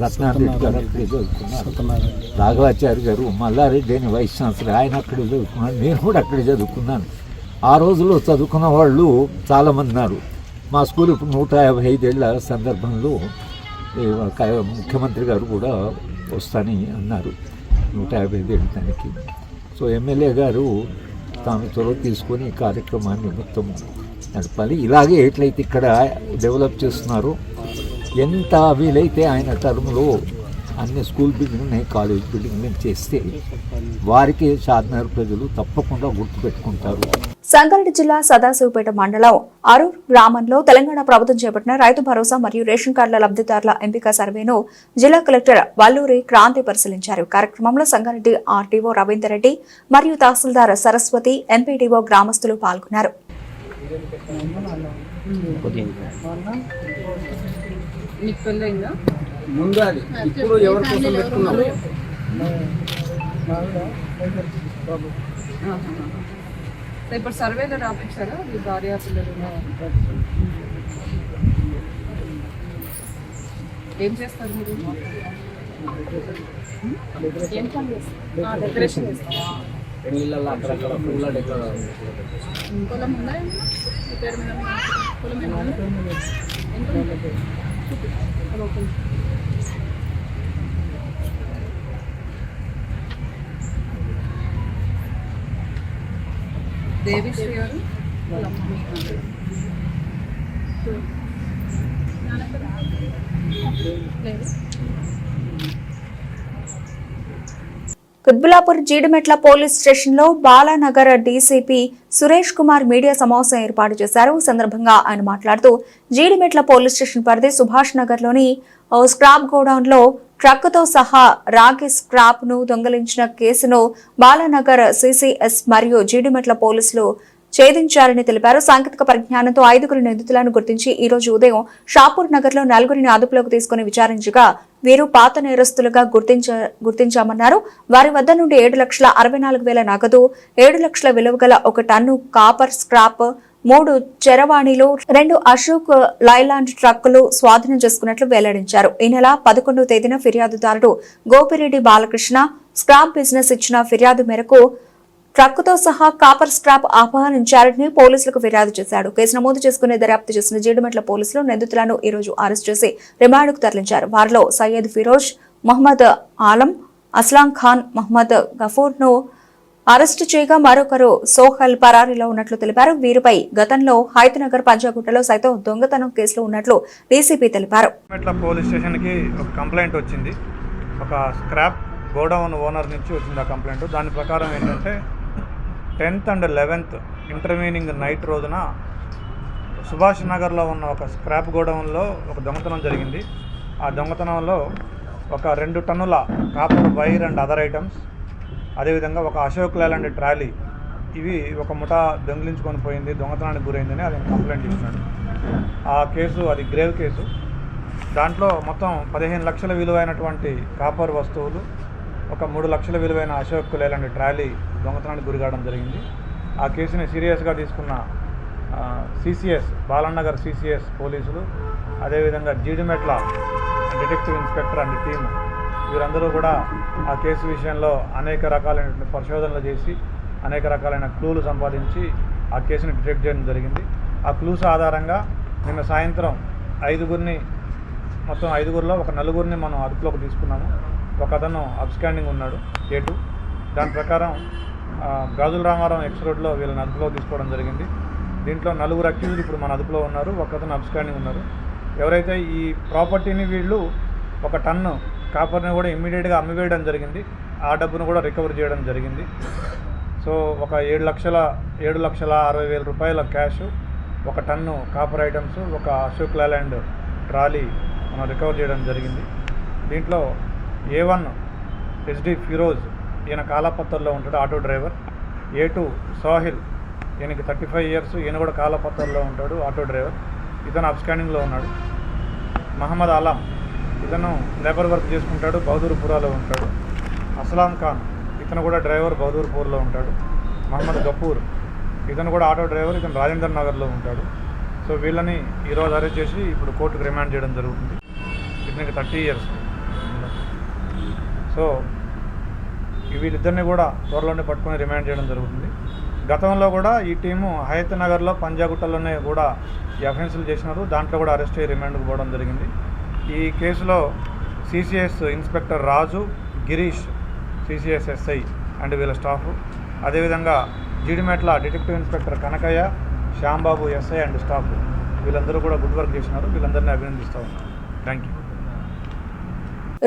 సత్యనారాయణ గారు అక్కడే చదువుకున్నారు, రాఘవాచార్య గారు, మల్లారెడ్డి అని వైస్ ఛాన్సలర్ ఆయన అక్కడే చదువుకున్నారు, నేను కూడా అక్కడే చదువుకున్నాను. ఆ రోజుల్లో చదువుకున్న వాళ్ళు చాలామంది ఉన్నారు. మా స్కూల్ ఇప్పుడు 155 ఏళ్ల సందర్భంలో ముఖ్యమంత్రి గారు కూడా వస్తానని అన్నారు 155 ఏళ్ళ దానికి. సో ఎమ్మెల్యే గారు తాను చొరవ తీసుకొని ఈ కార్యక్రమాన్ని మొత్తం నడపాలి. ఇలాగే ఎట్లయితే ఇక్కడ డెవలప్ చేస్తున్నారో ఎంత వీలైతే ఆయన టర్మ్లో అన్ని స్కూల్ బిల్డింగ్ని, కాలేజ్ బిల్డింగ్ని చేస్తే వారికి షాద్నగర్ ప్రజలు తప్పకుండా గుర్తుపెట్టుకుంటారు. సంగారెడ్డి జిల్లా సదాశివపేట మండలం అరూర్ గ్రామంలో తెలంగాణ ప్రభుత్వం చేపట్టిన రైతు భరోసా మరియు రేషన్ కార్డుల లబ్ధిదారుల ఎంపిక సర్వేను జిల్లా కలెక్టర్ వల్లూరి క్రాంతి పరిశీలించారు. కార్యక్రమంలో సంగారెడ్డి ఆర్టీఓ రవీందర్ రెడ్డి మరియు తహసీల్దార్ సరస్వతి, ఎంపీడీఓ గ్రామస్తులు పాల్గొన్నారు. ఇప్పుడు ఎవరి కోసం పెట్టుకున్నాము? ఇప్పుడు సర్వేలో రాపించారా మీ భార్య పిల్లలు? ఏం చేస్తారు మీరు? ఏం పని చేస్తారు? డెకరేషన్ చేస్తారా? పొలం ఉందా? పేరు మీద పొలం ఏమన్నా? దేవిశ్రీ గారు కుత్బులాపూర్ జీడిమెట్ల పోలీస్ స్టేషన్లో బాలానగర్ డీసీపీ సురేష్ కుమార్ మీడియా సమావేశం ఏర్పాటు చేశారు. ఈ సందర్భంగా ఆయన మాట్లాడుతూ జీడిమెట్ల పోలీస్ స్టేషన్ పరిధి సుభాష్ నగర్ లోని స్క్రాప్ గోడౌన్ లో ట్రక్కుతో సహా రాగి స్క్రాప్ ను దొంగిలించిన కేసును బాలానగర్ సిసిఎస్ మరియు జీడిమెట్ల పోలీసులు ఛేదించారని తెలిపారు. సాంకేతిక పరిజ్ఞానంతో 5 నిందితులను గుర్తించి ఈ రోజు ఉదయం షాపూర్ నగర్ లో 4 అదుపులోకి తీసుకుని విచారించగా వీరు పాత నేరస్తులుగా గుర్తించామన్నారు. వారి వద్ద నుండి 7,64,000 నగదు, 7 లక్షల విలువ గల 1 టన్ను కాపర్ స్క్రాప్, 3 చరవాణిలు, 2 అశోక్ లైలాండ్ ట్రక్కులు స్వాధీనం చేసుకున్నట్లు వెల్లడించారు. ఈ నెల 11వ తేదీన ఫిర్యాదుదారుడు గోపిరెడ్డి బాలకృష్ణ స్క్రాప్ బిజినెస్ ఇచ్చిన ఫిర్యాదు మేరకు ట్రక్కుతో సహా కాపర్ స్క్రాప్ అపహరించారని పోలీసులకు ఫిర్యాదు చేశాడు. కేసు నమోదు చేసుకుని దర్యాప్తు చేసిన జీడిమెట్ల పోలీసులు నిందితులను ఈ రోజు అరెస్ట్ చేసి రిమాండ్కు తరలించారు. వారిలో సయ్యద్ ఫిరోజ్, మహమ్మద్ ఆలం, అస్లాం ఖాన్, మహమ్మద్ గఫూర్ ను అరెస్టు చేయగా మరొకరు సోహల్ పరారీలో ఉన్నట్లు తెలిపారు. వీరిపై గతంలో హైతనగర్ పంజాగుట్టలో సైతం దొంగతనం కేసులు ఉన్నట్లు డీసీపీ తెలిపారు. పోలీస్ స్టేషన్ కి ఒక కంప్లైంట్ వచ్చింది. ఒక స్క్రాప్ గోడౌన్ ఓనర్ నుంచి వచ్చింది ఆ కంప్లైంట్. దాని ప్రకారం ఏంటంటే 10th and 11th intervening night రోజున సుభాష్ నగర్లో ఉన్న ఒక స్క్రాప్ గోడౌన్లో ఒక దొంగతనం జరిగింది. ఆ దొంగతనంలో ఒక 2 టన్నుల copper wire and other items, అదేవిధంగా ఒక అశోక్ లైలాండ్ ట్రాలీ, ఇవి ఒక ముఠా దొంగిలించుకొని పోయింది, దొంగతనానికి గురైందని అది కంప్లైంట్ ఇచ్చినాడు. ఆ కేసు అది గ్రేవ్ కేసు. దాంట్లో మొత్తం 15 లక్షల విలువైనటువంటి కాపర్ వస్తువులు, ఒక 3 లక్షల విలువైన అశోక్ లైలాండ్ ట్రాలీ దొంగతనానికి గురి కావడం జరిగింది. ఆ కేసుని సీరియస్గా తీసుకున్న సిసిఎస్ బాలనగర్ సిసిఎస్ పోలీసులు, అదేవిధంగా Jeedimetla detective inspector and team వీరందరూ కూడా ఆ కేసు విషయంలో అనేక రకాలైన పరిశోధనలు చేసి అనేక రకాలైన క్లూలు సంపాదించి ఆ కేసుని డిటెక్ట్ చేయడం జరిగింది. ఆ క్లూస్ ఆధారంగా నిన్న సాయంత్రం మొత్తం ఐదుగురిలో ఒక నలుగురిని మనం అదుపులోకి తీసుకున్నాము. ఒక అతను అబ్స్కాండింగ్ ఉన్నాడు A2. దాని ప్రకారం గాజుల రామారావు ఎక్స్ రోడ్లో వీళ్ళని అదుపులోకి తీసుకోవడం జరిగింది. దీంట్లో 4 అక్యూజ్డ్ ఇప్పుడు మన అదుపులో ఉన్నారు, ఒక అతను అబ్స్కాండింగ్ ఉన్నారు. ఎవరైతే ఈ ప్రాపర్టీని వీళ్ళు 1 టన్ను కాపర్ని కూడా ఇమ్మీడియట్గా అమ్మివేయడం జరిగింది, ఆ డబ్బును కూడా రికవర్ చేయడం జరిగింది. సో ఒక 7,60,000 రూపాయల క్యాష్, 1 టన్ను కాపర్ ఐటమ్స్, ఒక అశోక్ లేలాండ్ ట్రాలీ మనం రికవర్ చేయడం జరిగింది. దీంట్లో A1 SD ఫిరోజ్, ఈయన కాలాపత్తర్లో ఉంటాడు, ఆటో డ్రైవర్. A2 సాహిల్, ఈయనకి 35 ఇయర్స్, ఈయన కూడా కాలాపత్తర్లో ఉంటాడు, ఆటో డ్రైవర్. ఇతను అబ్స్కాండింగ్లో ఉన్నాడు. మహమ్మద్ ఆలం, ఇతను లేబర్ వర్క్ చేసుకుంటాడు, బహదూర్పురాలో ఉంటాడు. అస్లాం ఖాన్, ఇతను కూడా డ్రైవర్, బహదూర్పూర్లో ఉంటాడు. మహమ్మద్ గఫూర్, ఇతను కూడా ఆటో డ్రైవర్, ఇతను రాజేందర్ నగర్లో ఉంటాడు. సో వీళ్ళని ఈరోజు అరెస్ట్ చేసి ఇప్పుడు కోర్టుకు రిమాండ్ చేయడం జరుగుతుంది. ఇతనికి 30 ఇయర్స్. సో వీళ్ళిద్దరిని కూడా త్వరలోనే పట్టుకొని రిమాండ్ చేయడం జరుగుతుంది. గతంలో కూడా ఈ టీము హయత్ నగర్లో పంజాగుట్టలోనే కూడా ఈ అఫెన్సులు చేసినారు, దాంట్లో కూడా అరెస్ట్ అయ్యి రిమాండ్కు పోవడం జరిగింది. ఈ కేసులో CCS inspector Raju, Girish CCS SI and వీళ్ళ స్టాఫ్, అదేవిధంగా Jeedimetla detective inspector Kanakaiah, Shyambabu SI and staff వీళ్ళందరూ కూడా గుడ్ వర్క్ చేసినారు. వీళ్ళందరినీ అభినందిస్తూ ఉన్నాను. Thank you.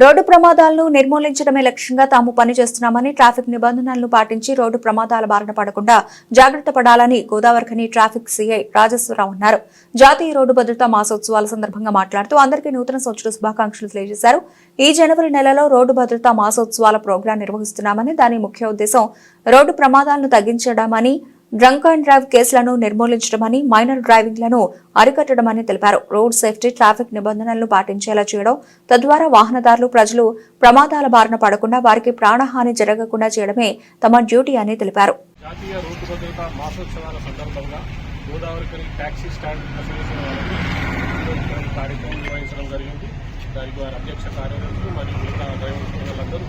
రోడ్డు ప్రమాదాలను నిర్మూలించడమే లక్ష్యంగా తాము పనిచేస్తున్నామని, ట్రాఫిక్ నిబంధనలను పాటించి రోడ్డు ప్రమాదాల బారిన పడకుండా జాగ్రత్త పడాలని గోదావరిఖని ట్రాఫిక్ సిఐ రాజేశ్వరరావు అన్నారు. జాతీయ రోడ్డు భద్రతా మాసోత్సవాల సందర్భంగా మాట్లాడుతూ అందరికీ నూతన సంవత్సర శుభాకాంక్షలు తెలియజేశారు. ఈ జనవరి నెలలో రోడ్డు భద్రతా మాసోత్సవాల ప్రోగ్రాం నిర్వహిస్తున్నామని, దాని ముఖ్య ఉద్దేశం రోడ్డు ప్రమాదాలను తగ్గించడమని, డ్రంక్ అండ్ డ్రైవ్ కేసులను నిర్మూలించడమని, మైనర్ డ్రైవింగ్లను అరికట్టడమని తెలిపారు. రోడ్ సేఫ్టీ, ట్రాఫిక్ నిబంధనలను పాటించేలా చేయడం, తద్వారా వాహనదారులు, ప్రజలు ప్రమాదాల బారిన పడకుండా వారికి ప్రాణహాని జరగకుండా చేయడమే తమ డ్యూటీ అని తెలిపారు. జాతీయ రోడ్డు భద్రతా మాసోత్సవాల సందర్భంగా గోదావరిఖని టాక్సీ స్టాండ్ అసోసియేషన్ వాళ్ళకి కార్యక్రమం నిర్వహించడం జరిగింది. దానికి వారి అధ్యక్ష కార్యదర్శులు మరియు మిగతా డ్రైవర్లందరూ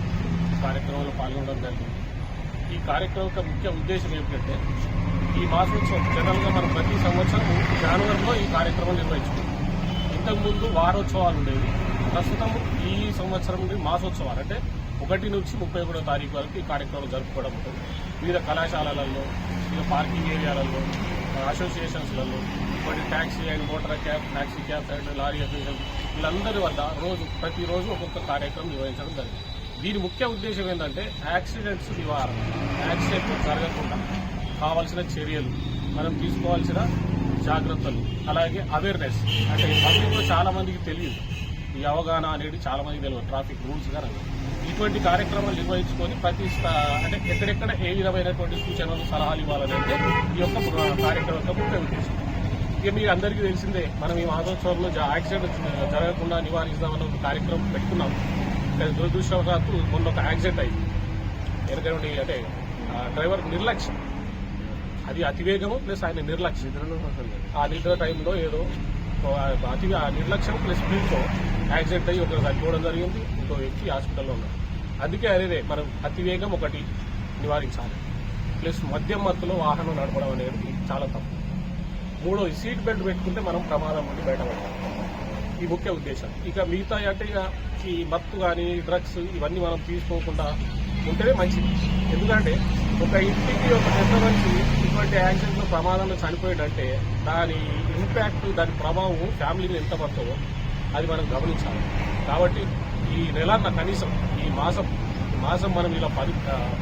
కార్యక్రమంలో పాల్గొనడం జరిగింది. ఈ కార్యక్రమం యొక్క ముఖ్య ఉద్దేశం ఏమిటంటే, ఈ మాసోత్సవం జనరల్గా మనం ప్రతి సంవత్సరం జనవరిలో ఈ కార్యక్రమం నిర్వహించుకుంటాం. ఇంతకుముందు వారోత్సవాలు ఉండేవి. ప్రస్తుతం ఈ సంవత్సరం నుండి మాసోత్సవాలు అంటే 1 నుంచి 31వ తారీఖు వరకు ఈ కార్యక్రమం జరుపుకోవడం ఉంటుంది. వివిధ కళాశాలలలో, వివిధ పార్కింగ్ ఏరియాలలో, అసోసియేషన్స్లలో, కొన్ని taxi and motor cab, taxi cab and lorry association వీళ్ళందరి వద్ద ప్రతిరోజు ఒక్కొక్క కార్యక్రమం నిర్వహించడం జరిగింది. దీని ముఖ్య ఉద్దేశం ఏంటంటే యాక్సిడెంట్స్ నివారణ, యాక్సిడెంట్లు జరగకుండా కావాల్సిన చర్యలు, మనం తీసుకోవాల్సిన జాగ్రత్తలు, అలాగే అవేర్నెస్. అంటే పబ్లిక్లో చాలా మందికి తెలియదు, ఈ అవగాహన అనేది చాలా మందికి తెలియదు, ట్రాఫిక్ రూల్స్ కానీ. ఇటువంటి కార్యక్రమాలు నిర్వహించుకొని అంటే ఎక్కడెక్కడ ఏ విధమైనటువంటి సూచనలు, సలహాలు ఇవ్వాలనేది ఈ యొక్క కార్యక్రమం యొక్క ముఖ్య ఉద్దేశం. ఇక మీకు అందరికీ తెలిసిందే, మనం ఈ మాసోత్సవంలో యాక్సిడెంట్ జరగకుండా నివారిస్తామన్న ఒక కార్యక్రమం పెట్టుకున్నాం. దురదృష్టవశాత్తు మొన్న ఒక యాక్సిడెంట్ అయింది. ఎందుకంటే అంటే డ్రైవర్ నిర్లక్ష్యం, అది అతివేగము ప్లస్ ఆయన నిర్లక్ష్యం, ఆ నిద్ర టైంలో ఏదో నిర్లక్ష్యం ప్లస్ స్పీడ్తో యాక్సిడెంట్ అయ్యి ఒకరు చనిపోవడం జరిగింది, ఇంకో వ్యక్తి హాస్పిటల్లో ఉన్నారు. అందుకే అదే మనం అతివేగం ఒకటి నివారించాలి, ప్లస్ మద్యం మత్తులో వాహనం నడపడం అనేది చాలా తప్పు. 3వ సీట్ బెల్ట్ పెట్టుకుంటే మనం ప్రమాదం నుండి బయటపడతాం. ఈ ముఖ్య ఉద్దేశం. ఇక మిగతా అంటే ఇక ఈ మత్తు కానీ డ్రగ్స్ ఇవన్నీ మనం తీసుకోకుండా ఉంటేనే మంచిది. ఎందుకంటే ఒక ఇంటికి ఒక పెద్ద మనిషి ఇటువంటి యాక్సిడెంట్లో ప్రమాదంలో చనిపోయాడంటే దాని ఇంపాక్ట్, దాని ప్రభావం ఫ్యామిలీని ఎంత పడుతుందో అది మనం గమనించాలి. కాబట్టి ఈ నెల కనీసం ఈ మాసం మనం ఇలా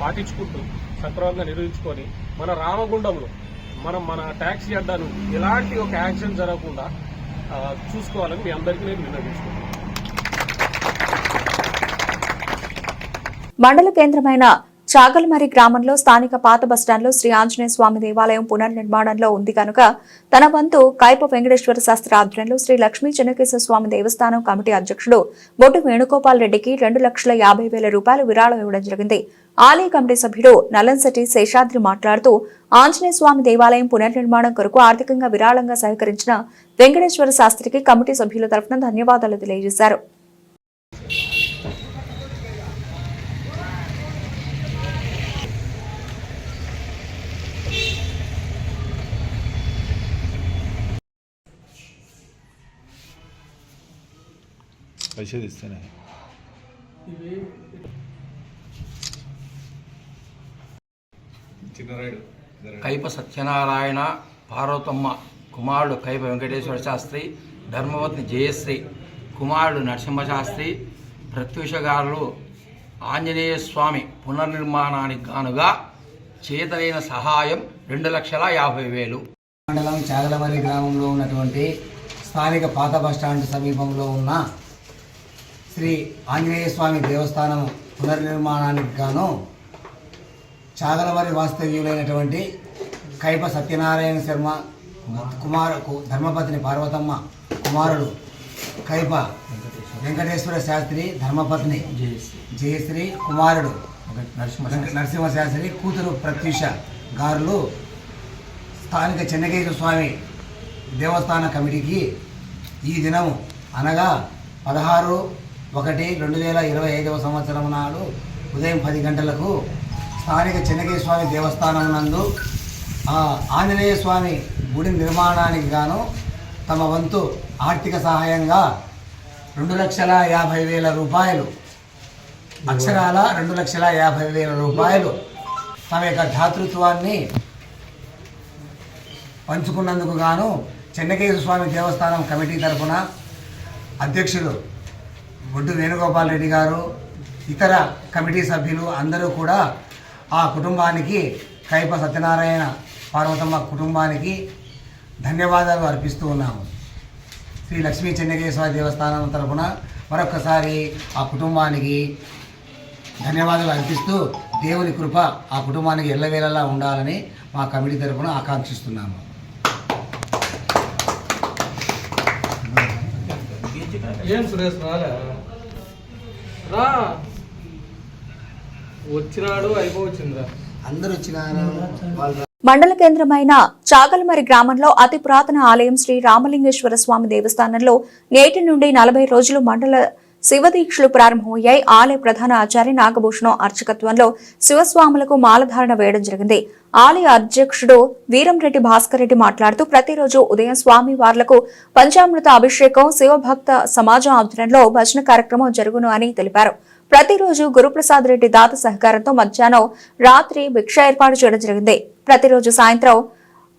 పాటించుకుంటూ సక్రమంగా నిర్వహించుకొని మన రామగుండంలో మన ట్యాక్సీ అడ్డాను ఎలాంటి ఒక యాక్సిడెంట్ జరగకుండా చూసుకోవాలని మీ అందరికీ నేను విన్నవించుకుంటున్నాను. మండల కేంద్రమైన చాగల్మరి గ్రామంలో స్థానిక పాత బస్టాండ్లో శ్రీ ఆంజనేయ స్వామి దేవాలయం పునర్నిర్మాణంలో ఉంది కనుక తన వంతు కైప వెంకటేశ్వర శాస్త్రి ఆధ్వర్యంలో శ్రీ లక్ష్మీ చెన్నకేశ్వర స్వామి దేవస్థానం కమిటీ అధ్యక్షుడు బొడ్డు వేణుగోపాల్ రెడ్డికి 2,50,50,000 రూపాయలు విరాళం ఇవ్వడం జరిగింది. ఆలయ కమిటీ సభ్యుడు నలంశెట్టి శేషాద్రి మాట్లాడుతూ ఆంజనేయ స్వామి దేవాలయం పునర్నిర్మాణం కొరకు ఆర్థికంగా విరాళంగా సహకరించిన వెంకటేశ్వర శాస్త్రికి కమిటీ సభ్యుల తరఫున ధన్యవాదాలు తెలియజేశారు. కైప సత్యనారాయణ పార్వతమ్మ కుమారుడు కైప వెంకటేశ్వర శాస్త్రి, ధర్మపత్ని జయశ్రీ కుమారుడు నరసింహశాస్త్రి, ప్రత్యూషగారులు ఆంజనేయ స్వామి పునర్నిర్మాణానికి గానుగా చేతనైన సహాయం 2,50,000. మండలం చాగలమర్రి గ్రామంలో ఉన్నటువంటి స్థానిక పాత బస్టాండ్ సమీపంలో ఉన్న శ్రీ ఆంజనేయ స్వామి దేవస్థానం పునర్నిర్మాణానికి గాను చాగలమర్రి వాస్తవ్యులైనటువంటి కైప సత్యనారాయణ శర్మ ధర్మపత్ని పార్వతమ్మ కుమారుడు కైప వెంకటేశ్వర శాస్త్రి, ధర్మపత్ని జయశ్రీ కుమారుడు నరసింహశాస్త్రి, కూతురు ప్రత్యూష గారులు స్థానిక చెన్నకేశ్వర స్వామి దేవస్థాన కమిటీకి ఈ దినం అనగా 16/1/2025 సంవత్సరం నాడు ఉదయం 10 గంటలకు స్థానిక చెన్నకేశ్వర స్వామి దేవస్థానం నందు ఆంజనేయ స్వామి గుడి నిర్మాణానికి గాను తమ వంతు ఆర్థిక సహాయంగా 2,50,000 రూపాయలు, అక్షరాల 2,50,000 రూపాయలు తమ యొక్క ధాతృత్వాన్ని పంచుకున్నందుకు గాను చెన్నకేశ్వర స్వామి దేవస్థానం కమిటీ తరఫున అధ్యక్షులు బొడ్డు వేణుగోపాల్ రెడ్డి గారు, ఇతర కమిటీ సభ్యులు అందరూ కూడా ఆ కుటుంబానికి, కైప సత్యనారాయణ పార్వతమ్మ కుటుంబానికి ధన్యవాదాలు అర్పిస్తూ ఉన్నాము. శ్రీ లక్ష్మీ చెన్నకేశ్వర దేవస్థానం తరఫున మరొకసారి ఆ కుటుంబానికి ధన్యవాదాలు అర్పిస్తూ దేవుని కృప ఆ కుటుంబానికి ఎల్లవేళలా ఉండాలని మా కమిటీ తరఫున ఆకాంక్షిస్తున్నాము. ఏం సురేష్ రా వచ్చినాడు అయిపోవచ్చిందిరా, అందరు వచ్చినారు. మండల కేంద్రమైన చాగలమరి గ్రామంలో అతి పురాతన ఆలయం శ్రీ రామలింగేశ్వర స్వామి దేవస్థానంలో నేటి నుండి 40 రోజులు మండల శివదీక్షలు ప్రారంభమయ్యాయి. ఆలయ ప్రధాన ఆచార్య నాగభూషణం అర్చకత్వంలో శివస్వాములకు మాలధారణ వేయడం జరిగింది. ఆలయ అధ్యక్షుడు వీరంరెడ్డి భాస్కర్ రెడ్డి మాట్లాడుతూ ప్రతిరోజు ఉదయం స్వామి వార్లకు పంచామృత అభిషేకం, శివభక్త సమాజం ఆధ్వర్యంలో భజన కార్యక్రమం జరుగును అని తెలిపారు. ప్రతిరోజు గురుప్రసాద్ రెడ్డి దాత సహకారంతో మధ్యాహ్నం, రాత్రి భిక్ష ఏర్పాటు చేయడం జరిగింది. ప్రతిరోజు సాయంత్రం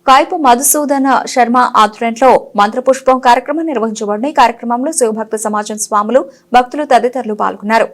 కైపు మధుసూదన శర్మ ఆధ్వర్యంలో మంత్రపుష్పం కార్యక్రమం నిర్వహించబడిన ఈ కార్యక్రమంలో శివభక్త సమాజం స్వాములు, భక్తులు తదితరులు పాల్గొన్నారు.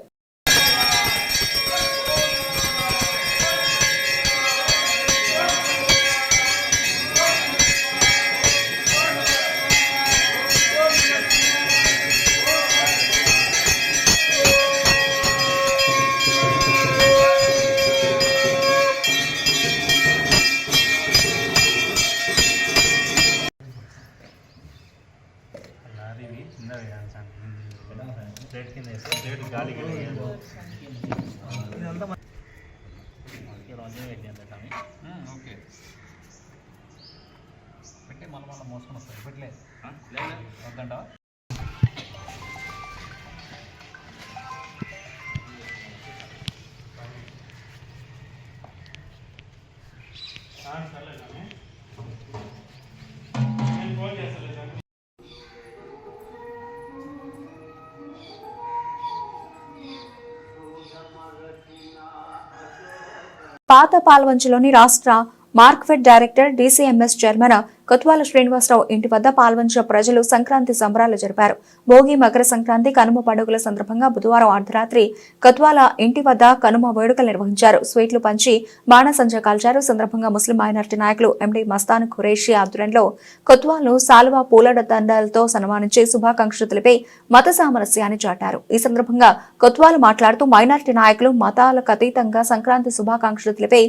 పాత పాల్వంచలోని రాష్ట్ర Markfed director DCMS chairman Kothwala Srinivasa Rao ఇంటి వద్ద పాల్వంచ ప్రజలు సంక్రాంతి సంబరాలు జరిపారు. భోగి, మకర సంక్రాంతి, కనుమ పండుగల సందర్భంగా బుధవారం అర్ధరాత్రి కొత్వాల ఇంటి వద్ద కనుమ వేడుకలు నిర్వహించారు. స్వీట్లు పంచి బాణసంచా కాల్చారు. సందర్భంగా ముస్లిం మైనారిటీ నాయకులు ఎండీ మస్తాన్ ఖురేషి ఆధ్వర్యంలో కొత్వాలను సాల్వా, పూల దండలతో సన్మానించి శుభాకాంక్షలు తెలిపి మత సామరస్యాన్ని చాటారు. ఈ సందర్భంగా కొత్వాలు మాట్లాడుతూ మైనారిటీ నాయకులు మతాలకు అతీతంగా సంక్రాంతి శుభాకాంక్షలు తెలిపి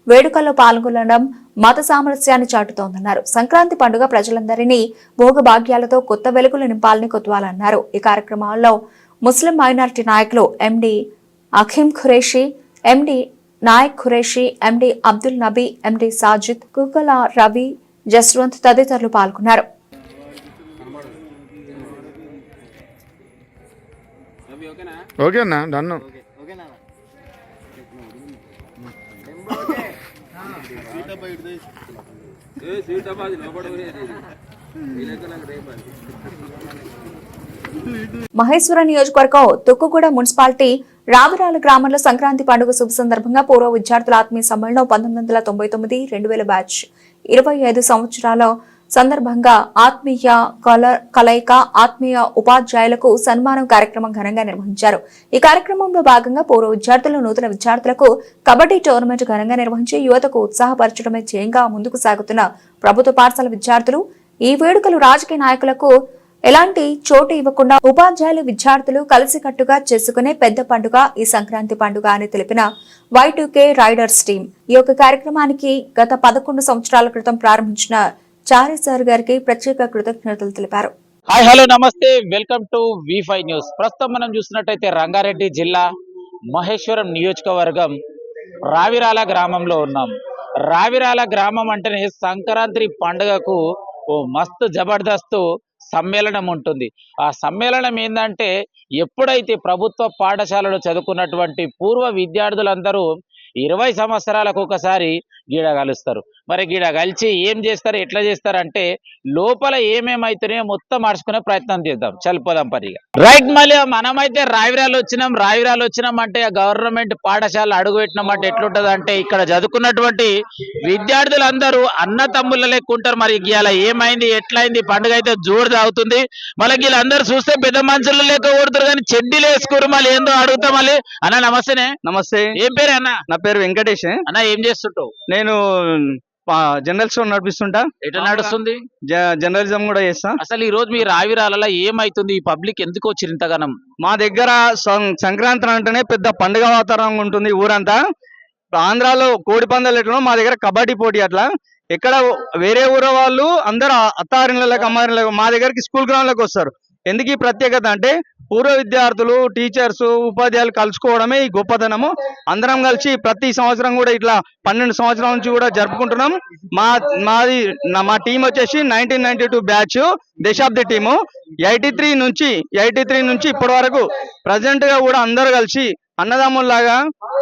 వేడుకల్లో పాల్గొనడం మత సామరస్యాన్ని చాటుతోందన్నారు. సంక్రాంతి పండుగ ప్రజలందరినీ భోగభాగ్యాలతో కొత్త వెలుగులు నింపాలని కొత్వాలన్నారు. ఈ కార్యక్రమాల్లో ముస్లిం మైనారిటీ నాయకులు ఎండీ అఖీం ఖురేషి, ఎండీ నాయక్ ఖురేషి, ఎండి అబ్దుల్ నబీ, ఎండి సాజిద్, కుకల రవి, జస్వంత్ తదితరులు పాల్గొన్నారు. ఓకేనా డన్. మహేశ్వర నియోజకవర్గం తుక్కుగూడ మున్సిపాలిటీ రావిరాల గ్రామంలో సంక్రాంతి పండుగ శుభ సందర్భంగా పూర్వ విద్యార్థుల ఆత్మీయ సమ్మేళనం 1999 బ్యాచ్ 25 సంవత్సరాల సందర్భంగా ఆత్మీయ కలయిక ఆత్మీయ ఉపాధ్యాయులకు సన్మానం కార్యక్రమం ఘనంగా నిర్వహించారు. ఈ కార్యక్రమంలో భాగంగా పూర్వ విద్యార్థులు నూతన విద్యార్థులకు కబడ్డీ టోర్నమెంట్ ఘనంగా నిర్వహించి యువతకు ఉత్సాహపరచడమే ధ్యేయంగా ముందుకు సాగుతున్న ప్రభుత్వ పాఠశాల విద్యార్థులు ఈ వేడుకలు రాజకీయ నాయకులకు ఎలాంటి చోటు ఇవ్వకుండా ఉపాధ్యాయులు విద్యార్థులు కలిసికట్టుగా చేసుకునే పెద్ద పండుగ ఈ సంక్రాంతి పండుగ అని తెలిపిన Y2K రైడర్స్ టీం ఈ యొక్క కార్యక్రమానికి గత 11 సంవత్సరాల క్రితం ప్రారంభించిన చారి సార్ గారికి ప్రత్యేక కృతజ్ఞతలు తెలిపారు. హాయ్ హలో నమస్తే, వెల్కమ్ టు V5 న్యూస్. ప్రస్తుతం మనం చూసినట్టయితే రంగారెడ్డి జిల్లా మహేశ్వరం నియోజకవర్గం రావిరాల గ్రామంలో ఉన్నాం. రావిరాల గ్రామం అంటేనే సంక్రాంతి పండుగకు ఓ మస్తు జబర్దస్త్ సమ్మేళనం ఉంటుంది. ఆ సమ్మేళనం ఏంటంటే ఎప్పుడైతే ప్రభుత్వ పాఠశాలలో చదువుకున్నటువంటి పూర్వ విద్యార్థులందరూ 20 సంవత్సరాలకు ఒకసారి గీడ కలుస్తారు. మరి గీడ కలిసి ఏం చేస్తారు, ఎట్లా చేస్తారంటే లోపల ఏమేమైతున్నాయో మొత్తం మార్చుకునే ప్రయత్నం చేద్దాం. చలిపోదాం పరిగా. రైట్, మళ్ళీ మనమైతే రావిరాలు వచ్చినాం అంటే గవర్నమెంట్ పాఠశాల అడుగు పెట్టినామంటే ఎట్లుంటది అంటే ఇక్కడ చదువుకున్నటువంటి విద్యార్థులందరూ అన్న తమ్ముళ్ళ లెక్క ఉంటారు. మరి ఇలా ఏమైంది, ఎట్లయింది, పండుగ అయితే జోరు తాగుతుంది. మళ్ళీ వీళ్ళందరూ చూస్తే పెద్ద మనుషులు లెక్క కొడుతారు కానీ చెడ్డీలు వేసుకోరు. మళ్ళీ ఏందో అడుగుతా మళ్ళీ. అన్న నమస్తేనే. నమస్తే. ఏం పేరు అన్న? నా పేరు వెంకటేష్. అన్న ఏం చేస్తుంటావు? నేను జనరల్ స్టోర్ నడిపిస్తుంటా. ఎట్లా నడుస్తుంది? జర్నలిజం కూడా చేస్తా. అసలు ఈ రోజు మీ రావిరాలలో ఏమైతుంది, ఈ పబ్లిక్ ఎందుకు వచ్చి ఇంతగానం? మా దగ్గర సంక్రాంతి అంటేనే పెద్ద పండుగ వాతావరణం ఉంటుంది ఊరంతా. ఆంధ్రాలో కోడి పందాలు ఎట్లా మా దగ్గర కబడ్డీ పోటీ అట్లా. ఎక్కడ వేరే ఊర వాళ్ళు అందరూ అత్తారిళ్ళకి అమ్మారిళ్ళకి మా దగ్గరికి స్కూల్ గ్రౌండ్లోకి వస్తారు. ఎందుకు ఈ ప్రత్యేకత అంటే పూర్వ విద్యార్థులు, టీచర్స్, ఉపాధ్యాయులు కలుసుకోవడమే ఈ గొప్పతనము. అందరం కలిసి ప్రతి సంవత్సరం కూడా ఇట్లా 12 సంవత్సరాల నుంచి కూడా జరుపుకుంటున్నాం. మా టీం వచ్చేసి 1992 బ్యాచ్ దశాబ్ది టీము. 83 నుంచి ఇప్పటి వరకు ప్రజెంట్ గా కూడా అందరు కలిసి అన్నదమ్ముల్లాగా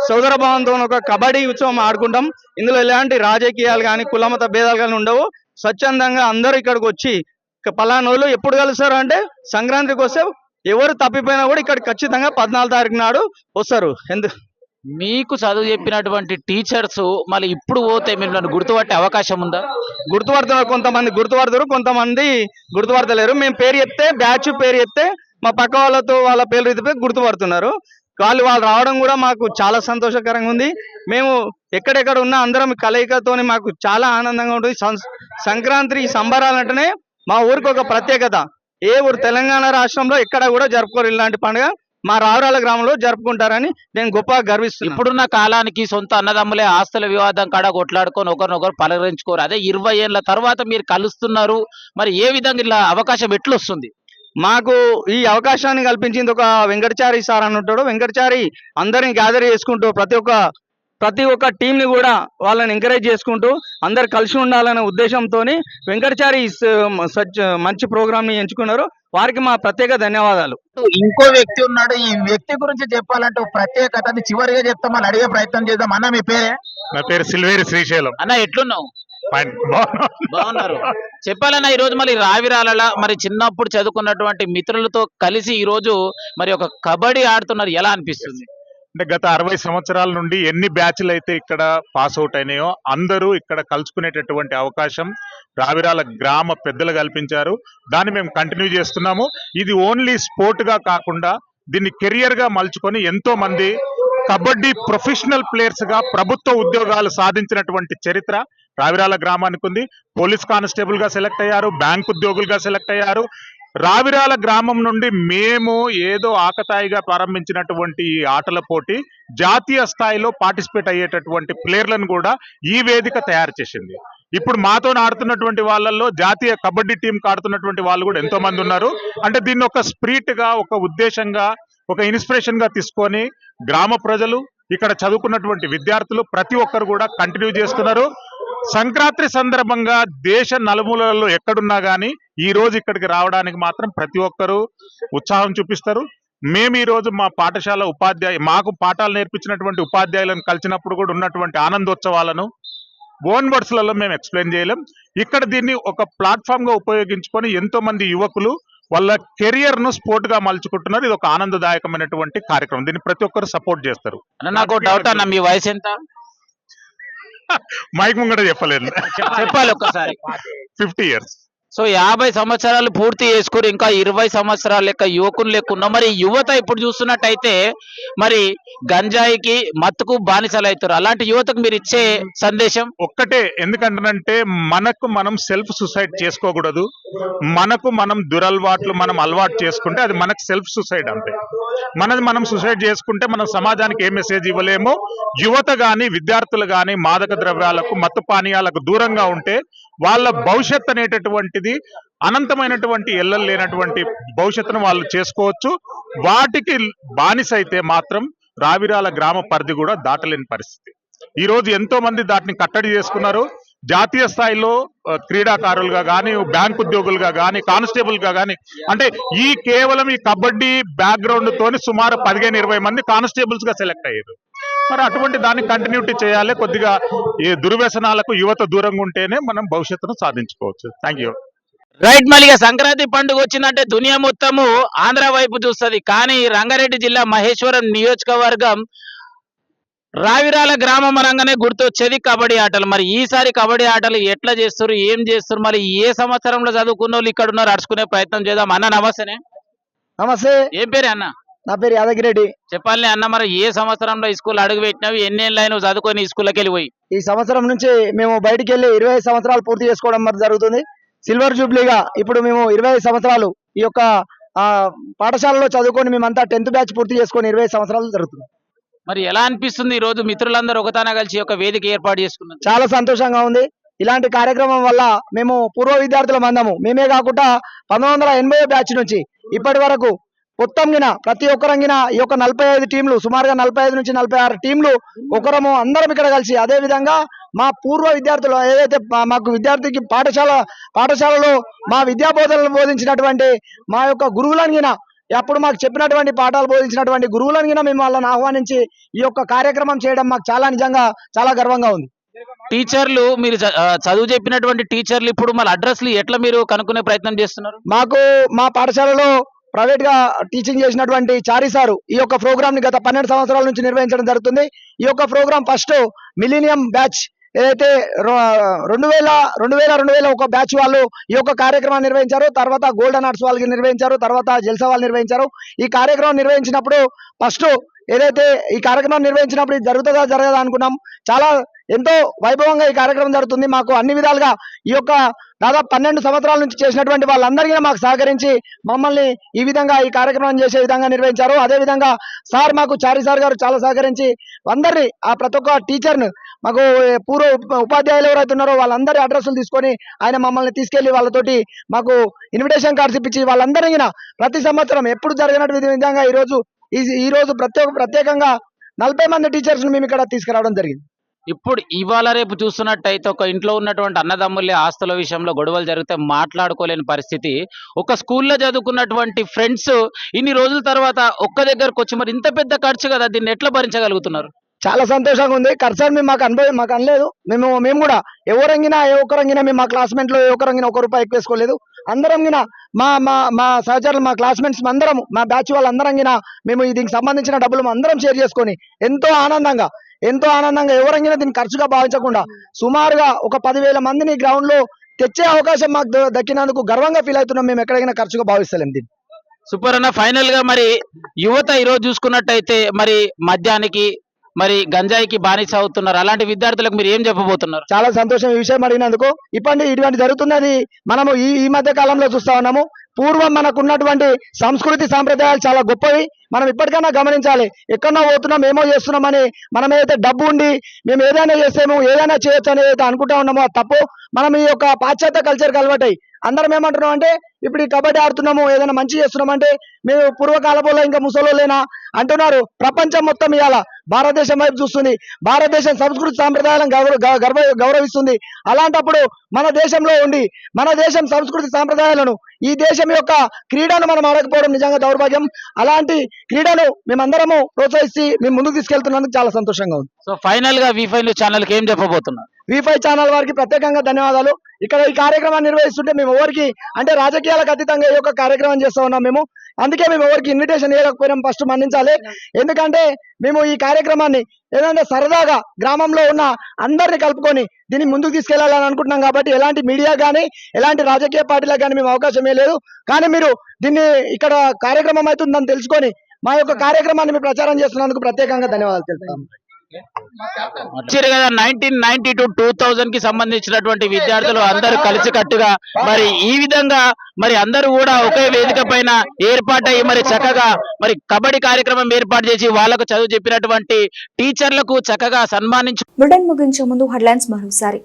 సోదర భావంతో ఒక కబడ్డీ ఉత్సవం ఆడుకుంటాం. ఇందులో ఎలాంటి రాజకీయాలు కానీ కులమత భేదాలు కానీ ఉండవు. స్వచ్ఛందంగా అందరూ ఇక్కడికి వచ్చి పలానోళ్ళు ఎప్పుడు కలుస్తారు అంటే సంక్రాంతికి వస్తే ఎవరు తప్పిపోయినా కూడా ఇక్కడ ఖచ్చితంగా 14 తారీఖు నాడు వస్తారు. మీకు చదువు చెప్పినటువంటి టీచర్స్ మళ్ళీ ఇప్పుడు పోతే మీరు నన్ను గుర్తుపట్టే అవకాశం ఉందా? గుర్తుపడుతున్నారు, కొంతమంది గుర్తుపడతారు, కొంతమంది గుర్తుపడతలేరు. మేము పేరు చెప్తే, బ్యాచ్ పేరు చెప్తే మా పక్క వాళ్ళతో వాళ్ళ పేరు ఎత్తిపోయి గుర్తుపడుతున్నారు. వాళ్ళు రావడం కూడా మాకు చాలా సంతోషకరంగా ఉంది. మేము ఎక్కడెక్కడ ఉన్నా అందరం కలయికతోని మాకు చాలా ఆనందంగా ఉంటుంది. సంక్రాంతి సంబరాలంటేనే మా ఊరికి ఒక ప్రత్యేకత. ఏ ఊరు తెలంగాణ రాష్ట్రంలో ఎక్కడ కూడా జరుపుకోరు ఇలాంటి పండుగ. మా రావిరాల గ్రామంలో జరుపుకుంటారని నేను గొప్పగా గర్విస్తున్నాను. ఇప్పుడున్న కాలానికి సొంత అన్నదమ్ములే ఆస్తుల వివాదం కాడ కొట్లాడుకొని ఒకరినొకరు పలకరించుకోరు. అదే 20 ఏళ్ల తర్వాత మీరు కలుస్తున్నారు. మరి ఏ విధంగా ఇలా అవకాశం ఎట్లా వస్తుంది? మాకు ఈ అవకాశాన్ని కల్పించింది ఒక వెంకటచారి సార్ అని ఉంటాడు. వెంకటచారి అందరిని గ్యాదర్ చేసుకుంటూ ప్రతి ఒక్క టీం ని కూడా వాళ్ళని ఎంకరేజ్ చేసుకుంటూ అందరు కలిసి ఉండాలనే ఉద్దేశంతో వెంకటచారి మంచి ప్రోగ్రామ్ ని ఎంచుకున్నారు. వారికి మా ప్రత్యేక ధన్యవాదాలు. ఇంకో వ్యక్తి ఉన్నాడు. ఈ వ్యక్తి గురించి చెప్పాలంటే ప్రత్యేకత చివరిగా చెప్తామని అడిగే ప్రయత్నం చేద్దాం. అన్న మీ పేరే? నా పేరు సిల్వేరి శ్రీశైలం. అన్న ఎట్లున్నావు? బాగున్నారు. చెప్పాలన్నా ఈ రోజు మళ్ళీ రావిరాల మరి చిన్నప్పుడు చదువుకున్నటువంటి మిత్రులతో కలిసి ఈ రోజు మరి ఒక కబడ్డీ ఆడుతున్నారు. ఎలా అనిపిస్తుంది? అంటే గత 60 సంవత్సరాల నుండి ఎన్ని బ్యాచ్లు అయితే ఇక్కడ పాస్ అవుట్ అయినాయో అందరూ ఇక్కడ కలుసుకునేటటువంటి అవకాశం రావిరాల గ్రామ పెద్దలు కల్పించారు. దాన్ని మేము కంటిన్యూ చేస్తున్నాము. ఇది ఓన్లీ స్పోర్ట్ గా కాకుండా దీన్ని కెరియర్ గా మలుచుకొని ఎంతో మంది కబడ్డీ ప్రొఫెషనల్ ప్లేయర్స్ గా ప్రభుత్వ ఉద్యోగాలు సాధించినటువంటి చరిత్ర రావిరాల గ్రామానికి ఉంది. పోలీస్ కానిస్టేబుల్ గా సెలెక్ట్ అయ్యారు, బ్యాంక్ ఉద్యోగులుగా సెలెక్ట్ అయ్యారు. రావిరాల గ్రామం నుండి మేము ఏదో ఆకతాయిగా ప్రారంభించినటువంటి ఈ ఆటల పోటీ జాతీయ స్థాయిలో పార్టిసిపేట్ అయ్యేటటువంటి ప్లేయర్లను కూడా ఈ వేదిక తయారు చేసింది. ఇప్పుడు మాతో ఆడుతున్నటువంటి వాళ్ళల్లో జాతీయ కబడ్డీ టీం ఆడుతున్నటువంటి వాళ్ళు కూడా ఎంతో మంది ఉన్నారు. అంటే దీన్ని ఒక స్పిరిట్ గా, ఒక ఉద్దేశంగా, ఒక ఇన్స్పిరేషన్ గా తీసుకొని గ్రామ ప్రజలు, ఇక్కడ చదువుకున్నటువంటి విద్యార్థులు ప్రతి ఒక్కరు కూడా కంటిన్యూ చేస్తున్నారు. సంక్రాంతి సందర్భంగా దేశ నలుమూలల్లో ఎక్కడున్నా కానీ ఈ రోజు ఇక్కడికి రావడానికి మాత్రం ప్రతి ఒక్కరూ ఉత్సాహం చూపిస్తారు. మేము ఈ రోజు మా పాఠశాల మాకు పాఠాలు నేర్పించినటువంటి ఉపాధ్యాయులను కలిసినప్పుడు కూడా ఉన్నటువంటి ఆనందోత్సవాలను ఓన్ వర్డ్స్లలో మేము ఎక్స్ప్లెయిన్ చేయలేం. ఇక్కడ దీన్ని ఒక ప్లాట్ఫామ్ గా ఉపయోగించుకొని ఎంతో మంది యువకులు వాళ్ళ కెరియర్ ను స్పోర్ట్ గా మలుచుకుంటున్నారు. ఇది ఒక ఆనందదాయకమైనటువంటి కార్యక్రమం. దీన్ని ప్రతి ఒక్కరు సపోర్ట్ చేస్తారు. నాకు డౌట్ అన్న, మీ వయసు ఎంత? మైక్ ముంగట చెప్పలేదు, చెప్పాలి ఒక్కసారి. 50 years. సో 50 సంవత్సరాలు పూర్తి చేసుకుని ఇంకా 20 సంవత్సరాల లెక్క యువకులు లెక్కున్నా. మరి యువత ఇప్పుడు చూస్తున్నట్టయితే మరి గంజాయికి మత్తుకు బానిసలు అవుతారు. అలాంటి యువతకు మీరు ఇచ్చే సందేశం ఒక్కటే, ఎందుకంటే మనకు మనం సెల్ఫ్ సూసైడ్ చేసుకోకూడదు. మనకు మనం దురలవాట్లు మనం అలవాటు చేసుకుంటే అది మనకు సెల్ఫ్ సూసైడ్. అంతే. మనది మనం సూసైడ్ చేసుకుంటే మనం సమాజానికి ఏ మెసేజ్ ఇవ్వలేమో. యువత గాని విద్యార్థులు గాని మాదక ద్రవ్యాలకు మత్తు పానీయాలకు దూరంగా ఉంటే వాళ్ళ భవిష్యత్ అనేటటువంటిది అనంతమైనటువంటి ఎల్లలు లేనటువంటి భవిష్యత్తును వాళ్ళు చేసుకోవచ్చు. వాటికి బానిస అయితే మాత్రం రావిరాల గ్రామ పరిధి కూడా దాటలేని పరిస్థితి. ఈ రోజు ఎంతో మంది దాటిని కట్టడి చేసుకున్నారు. జాతీయ స్థాయిలో క్రీడాకారులుగా కానీ, బ్యాంక్ ఉద్యోగులుగా కానీ, కానిస్టేబుల్ గా కానీ, అంటే కేవలం ఈ కబడ్డీ బ్యాక్గ్రౌండ్ తోని సుమారు 15-20 మంది కానిస్టేబుల్స్ గా సెలెక్ట్ అయ్యారు. మరి అటువంటి దాన్ని కంటిన్యూటీ చేయాలి. కొద్దిగా ఈ దుర్వ్యసనాలకు యువత దూరంగా ఉంటేనే మనం భవిష్యత్తును సాధించుకోవచ్చు. Thank you. రైట్. మళ్ళీ సంక్రాంతి పండుగ వచ్చిందంటే దునియా మొత్తము ఆంధ్ర వైపు చూస్తుంది. కానీ రంగారెడ్డి జిల్లా మహేశ్వరం నియోజకవర్గం రావిరాల గ్రామం అనగానే గుర్తొచ్చేది కబడ్డీ ఆటలు. మరి ఈసారి కబడ్డీ ఆటలు ఎట్లా చేస్తారు, ఏం చేస్తారు, మరి ఏ సంవత్సరంలో చదువుకున్న వాళ్ళు ఇక్కడ ఉన్నారు, అడుచుకునే ప్రయత్నం చేద్దాం. అన్న నమస్తేనే. నమస్తే. ఏం పేరు అన్న? నా పేరు యాదగిరెడ్డి. చెప్పాలి అన్న, మరి ఏ సంవత్సరంలో ఈ స్కూల్ అడుగు పెట్టినావు, ఎన్నేళ్ళు నువ్వు చదువుకొని ఈ స్కూల్కి వెళ్ళిపోయి? ఈ సంవత్సరం నుంచి మేము బయటికి వెళ్ళి 25 సంవత్సరాలు పూర్తి చేసుకోవడం మరి జరుగుతుంది. సిల్వర్ జూబ్లీగా ఇప్పుడు మేము 25 సంవత్సరాలు ఈ యొక్క పాఠశాలలో చదువుకొని మేమంతా 10th బ్యాచ్ పూర్తి చేసుకొని 25 సంవత్సరాలు జరుగుతుంది. మరి ఎలా అనిపిస్తుంది ఈ రోజు మిత్రులందరూ ఒకతాన కలిసి ఒక వేదిక ఏర్పాటు చేసుకున్నారు? చాలా సంతోషంగా ఉంది. ఇలాంటి కార్యక్రమం వల్ల మేము పూర్వ విద్యార్థుల మందము మేమే కాకుండా 1980 బ్యాచ్ నుంచి ఇప్పటి వరకు మొత్తం ప్రతి ఒక్కరంగిన ఈ యొక్క 45 టీంలు, సుమారుగా 45 నుంచి 46 టీంలు ఒకరము అందరం ఇక్కడ కలిసి, అదే విధంగా మా పూర్వ విద్యార్థులు ఏదైతే మాకు విద్యార్థికి పాఠశాలలో మా విద్యా బోధనలు బోధించినటువంటి మా యొక్క గురువులను అప్పుడు మాకు చెప్పినటువంటి పాఠాలు బోధించినటువంటి గురువులను మేము వాళ్ళని ఆహ్వానించి ఈ యొక్క కార్యక్రమం చేయడం మాకు నిజంగా చాలా గర్వంగా ఉంది. టీచర్లు మీరు చదువు చెప్పినటువంటి టీచర్లు ఇప్పుడు మళ్ళీ అడ్రస్లు ఎట్లా మీరు కనుక్కునే ప్రయత్నం చేస్తున్నారు? మాకు మా పాఠశాలలో ప్రైవేట్ గా టీచింగ్ చేసినటువంటి చారి సారు ఈ యొక్క ప్రోగ్రామ్ ని గత 12 సంవత్సరాల నుంచి నిర్వహించడం జరుగుతుంది. ఈ యొక్క ప్రోగ్రామ్ ఫస్ట్ మిలీనియం బ్యాచ్ ఏదైతే 2000 ఒక బ్యాచ్ వాళ్ళు ఈ యొక్క కార్యక్రమాన్ని నిర్వహించారు. తర్వాత గోల్డెన్ ఆర్ట్స్ వాళ్ళకి నిర్వహించారు. తర్వాత జల్సా వాళ్ళు నిర్వహించారు. ఈ కార్యక్రమం నిర్వహించినప్పుడు ఫస్ట్ ఏదైతే ఈ కార్యక్రమం నిర్వహించినప్పుడు ఇది జరగదా అనుకున్నాం. చాలా ఎంతో వైభవంగా ఈ కార్యక్రమం జరుగుతుంది. మాకు అన్ని విధాలుగా ఈ యొక్క దాదాపు 12 సంవత్సరాల నుంచి చేసినటువంటి వాళ్ళందరికీ మాకు సహకరించి మమ్మల్ని ఈ విధంగా ఈ కార్యక్రమం చేసే విధంగా నిర్వహించారు. అదే విధంగా సార్ మాకు చారి సార్ గారు చాలా సహకరించి అందరినీ ప్రతి ఒక్క టీచర్ను మాకు పూర్వ ఉపాధ్యాయులు ఎవరైతే ఉన్నారో వాళ్ళందరి అడ్రస్లు తీసుకొని ఆయన మమ్మల్ని తీసుకెళ్లి వాళ్ళతోటి మాకు ఇన్విటేషన్ కార్డ్స్ ఇప్పించి వాళ్ళందరికీ ప్రతి సంవత్సరం ఎప్పుడు జరిగినట్టు విధంగా ఈ రోజు ప్రత్యేకంగా 40 మంది టీచర్స్ మేము ఇక్కడ తీసుకురావడం జరిగింది. ఇప్పుడు ఇవాళ రేపు చూస్తున్నట్టయితే ఒక ఇంట్లో ఉన్నటువంటి అన్నదమ్ములే ఆస్తుల విషయంలో గొడవలు జరిగితే మాట్లాడుకోలేని పరిస్థితి. ఒక స్కూల్లో చదువుకున్నటువంటి ఫ్రెండ్స్ ఇన్ని రోజుల తర్వాత ఒక్క దగ్గరకు వచ్చి మరి ఇంత పెద్ద ఖర్చు కదా, దీన్ని ఎట్లా భరించగలుగుతున్నారు? చాలా సంతోషంగా ఉంది. ఖర్చు అని మాకు అనలేదు. మేము కూడా ఎవరంగినా మేము మా క్లాస్మేట్లో ఎవరంగినా ₹1 ఎక్కువ వేసుకోలేదు. అందరం మా సహచరులు మా క్లాస్మేట్స్ అందరం మా బ్యాచ్ వాళ్ళందరం మేము దీనికి సంబంధించిన డబ్బులు అందరం షేర్ చేసుకొని ఎంతో ఆనందంగా ఎవరంగినా దీన్ని ఖర్చుగా భావించకుండా సుమారుగా ఒక 10,000 మందిని గ్రౌండ్ లో తెచ్చే అవకాశం మాకు దక్కినందుకు గర్వంగా ఫీల్ అవుతున్నాం. మేము ఎక్కడైనా ఖర్చుగా భావిస్తలేం దీన్ని. సూపర్ అన్న. ఫైనల్ గా మరి యువత ఈరోజు చూసుకున్నట్టయితే మరి మద్యానికి మరి గంజాయికి బానిస అవుతున్నారు. అలాంటి విద్యార్థులకు మీరు ఏం చెప్పబోతున్నారు? చాలా సంతోషం ఈ విషయం అడిగినందుకు. ఇటువంటి జరుగుతున్నది మనము ఈ మధ్య కాలంలో చూస్తా ఉన్నాము. పూర్వం మనకు ఉన్నటువంటి సంస్కృతి సాంప్రదాయాలు చాలా గొప్పవి. మనం ఇప్పటికైనా గమనించాలి. ఎక్కడన్నా పోతున్నాం ఏమో చేస్తున్నామని మనం ఏదైతే డబ్బు ఉండి మేము ఏదైనా చేస్తాము ఏదైనా చేయొచ్చు అని ఏదైతే అనుకుంటా ఉన్నామో అది తప్పు. మనం ఈ యొక్క పాశ్చాత్య కల్చర్కి అలవాటై అందరం ఏమంటున్నాం అంటే ఇప్పుడు ఈ కబడ్డీ ఆడుతున్నాము ఏదైనా మంచి చేస్తున్నామంటే మేము పూర్వకాలపోలో ఇంకా ముసలోళ్ళేనా అంటున్నారు. ప్రపంచం మొత్తం ఇవాళ భారతదేశం వైపు చూస్తుంది, భారతదేశం సంస్కృతి సాంప్రదాయాలను గౌరవిస్తుంది. అలాంటప్పుడు మన దేశంలో ఉండి మన దేశం సంస్కృతి సాంప్రదాయాలను, ఈ దేశం యొక్క క్రీడను మనం ఆడకపోవడం నిజంగా దౌర్భాగ్యం. అలాంటి క్రీడను మేమందరము ప్రోత్సహించి మేము ముందుకు తీసుకెళ్తున్నందుకు చాలా సంతోషంగా ఉంది. సో ఫైనల్ గా V5 న్యూస్ ఛానల్ కి ఏం చెప్పబోతున్నారు? V5 ఛానల్ వారికి ప్రత్యేకంగా ధన్యవాదాలు. ఇక్కడ ఈ కార్యక్రమాన్ని నిర్వహిస్తుంటే మేము ఎవరికి అంటే రాజకీయాలకు అతీతంగా ఈ యొక్క కార్యక్రమం చేస్తా ఉన్నాం మేము. అందుకే మేము ఎవరికి ఇన్విటేషన్ ఇవ్వకపోయినాం, ఫస్ట్ మన్నించాలి. ఎందుకంటే మేము ఈ కార్యక్రమాన్ని ఏదంటే సరదాగా గ్రామంలో ఉన్న అందరిని కలుపుకొని దీన్ని ముందుకు తీసుకెళ్లాలని అనుకుంటున్నాం. కాబట్టి ఎలాంటి మీడియా కానీ ఎలాంటి రాజకీయ పార్టీలకు కానీ మేము అవకాశం లేదు. కానీ మీరు దీన్ని ఇక్కడ కార్యక్రమం అవుతుందని తెలుసుకొని మా యొక్క కార్యక్రమాన్ని మీరు ప్రచారం చేస్తున్నందుకు ప్రత్యేకంగా ధన్యవాదాలు తెలుపుతాము. 1990 to 2000 కి సంబంధించినటువంటి విద్యార్థులు అందరూ కలిసికట్టుగా మరి ఈ విధంగా మరి అందరూ కూడా ఒకే వేదిక పైన ఏర్పాటయ్యి మరి చక్కగా మరి కబడ్డీ కార్యక్రమం ఏర్పాటు చేసి వాళ్ళకు చదువు చెప్పినటువంటి టీచర్లకు చక్కగా సన్మానించు. బులెటిన్ ముగించే ముందు హెడ్లైన్స్ మరోసారి.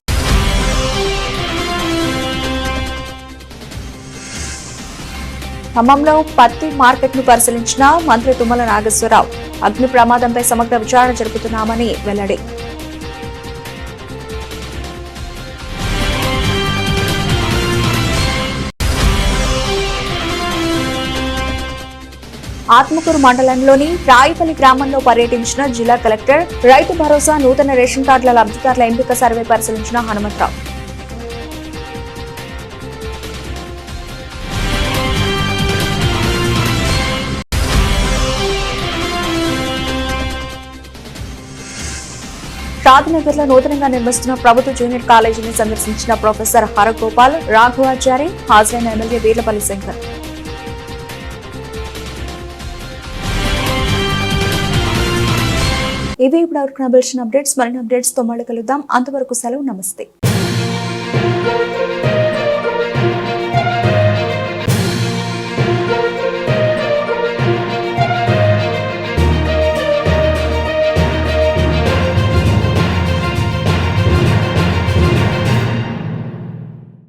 ఖమ్మంలో పత్తి మార్కెట్ ను పరిశీలించిన మంత్రి తుమ్మల నాగేశ్వరరావు. అగ్ని ప్రమాదంపై సమగ్ర విచారణ జరుపుతున్నామని వెల్లడి. ఆత్మకూరు మండలంలోని రాయిపల్లి గ్రామంలో పర్యటించిన జిల్లా కలెక్టర్. రైతు భరోసా నూతన రేషన్ కార్డుల లబ్ధిదారుల ఎంపిక సర్వే పరిశీలించిన హనుమంతరావు. షాద్నగర్ లో నూతనంగా నిర్మిస్తున్న ప్రభుత్వ జూనియర్ కాలేజీని సందర్శించిన ప్రొఫెసర్ హరగోపాల్, రాఘవాచారి. హాజరైన ఎమ్మెల్యే వీర్లపల్లి శంకర్. ఇవి ఇప్పుడు అప్డేట్స్. మరిన్ని అప్డేట్స్ తో మళ్ళీ కలుద్దాం. అంతవరకు సెలవు. నమస్తే.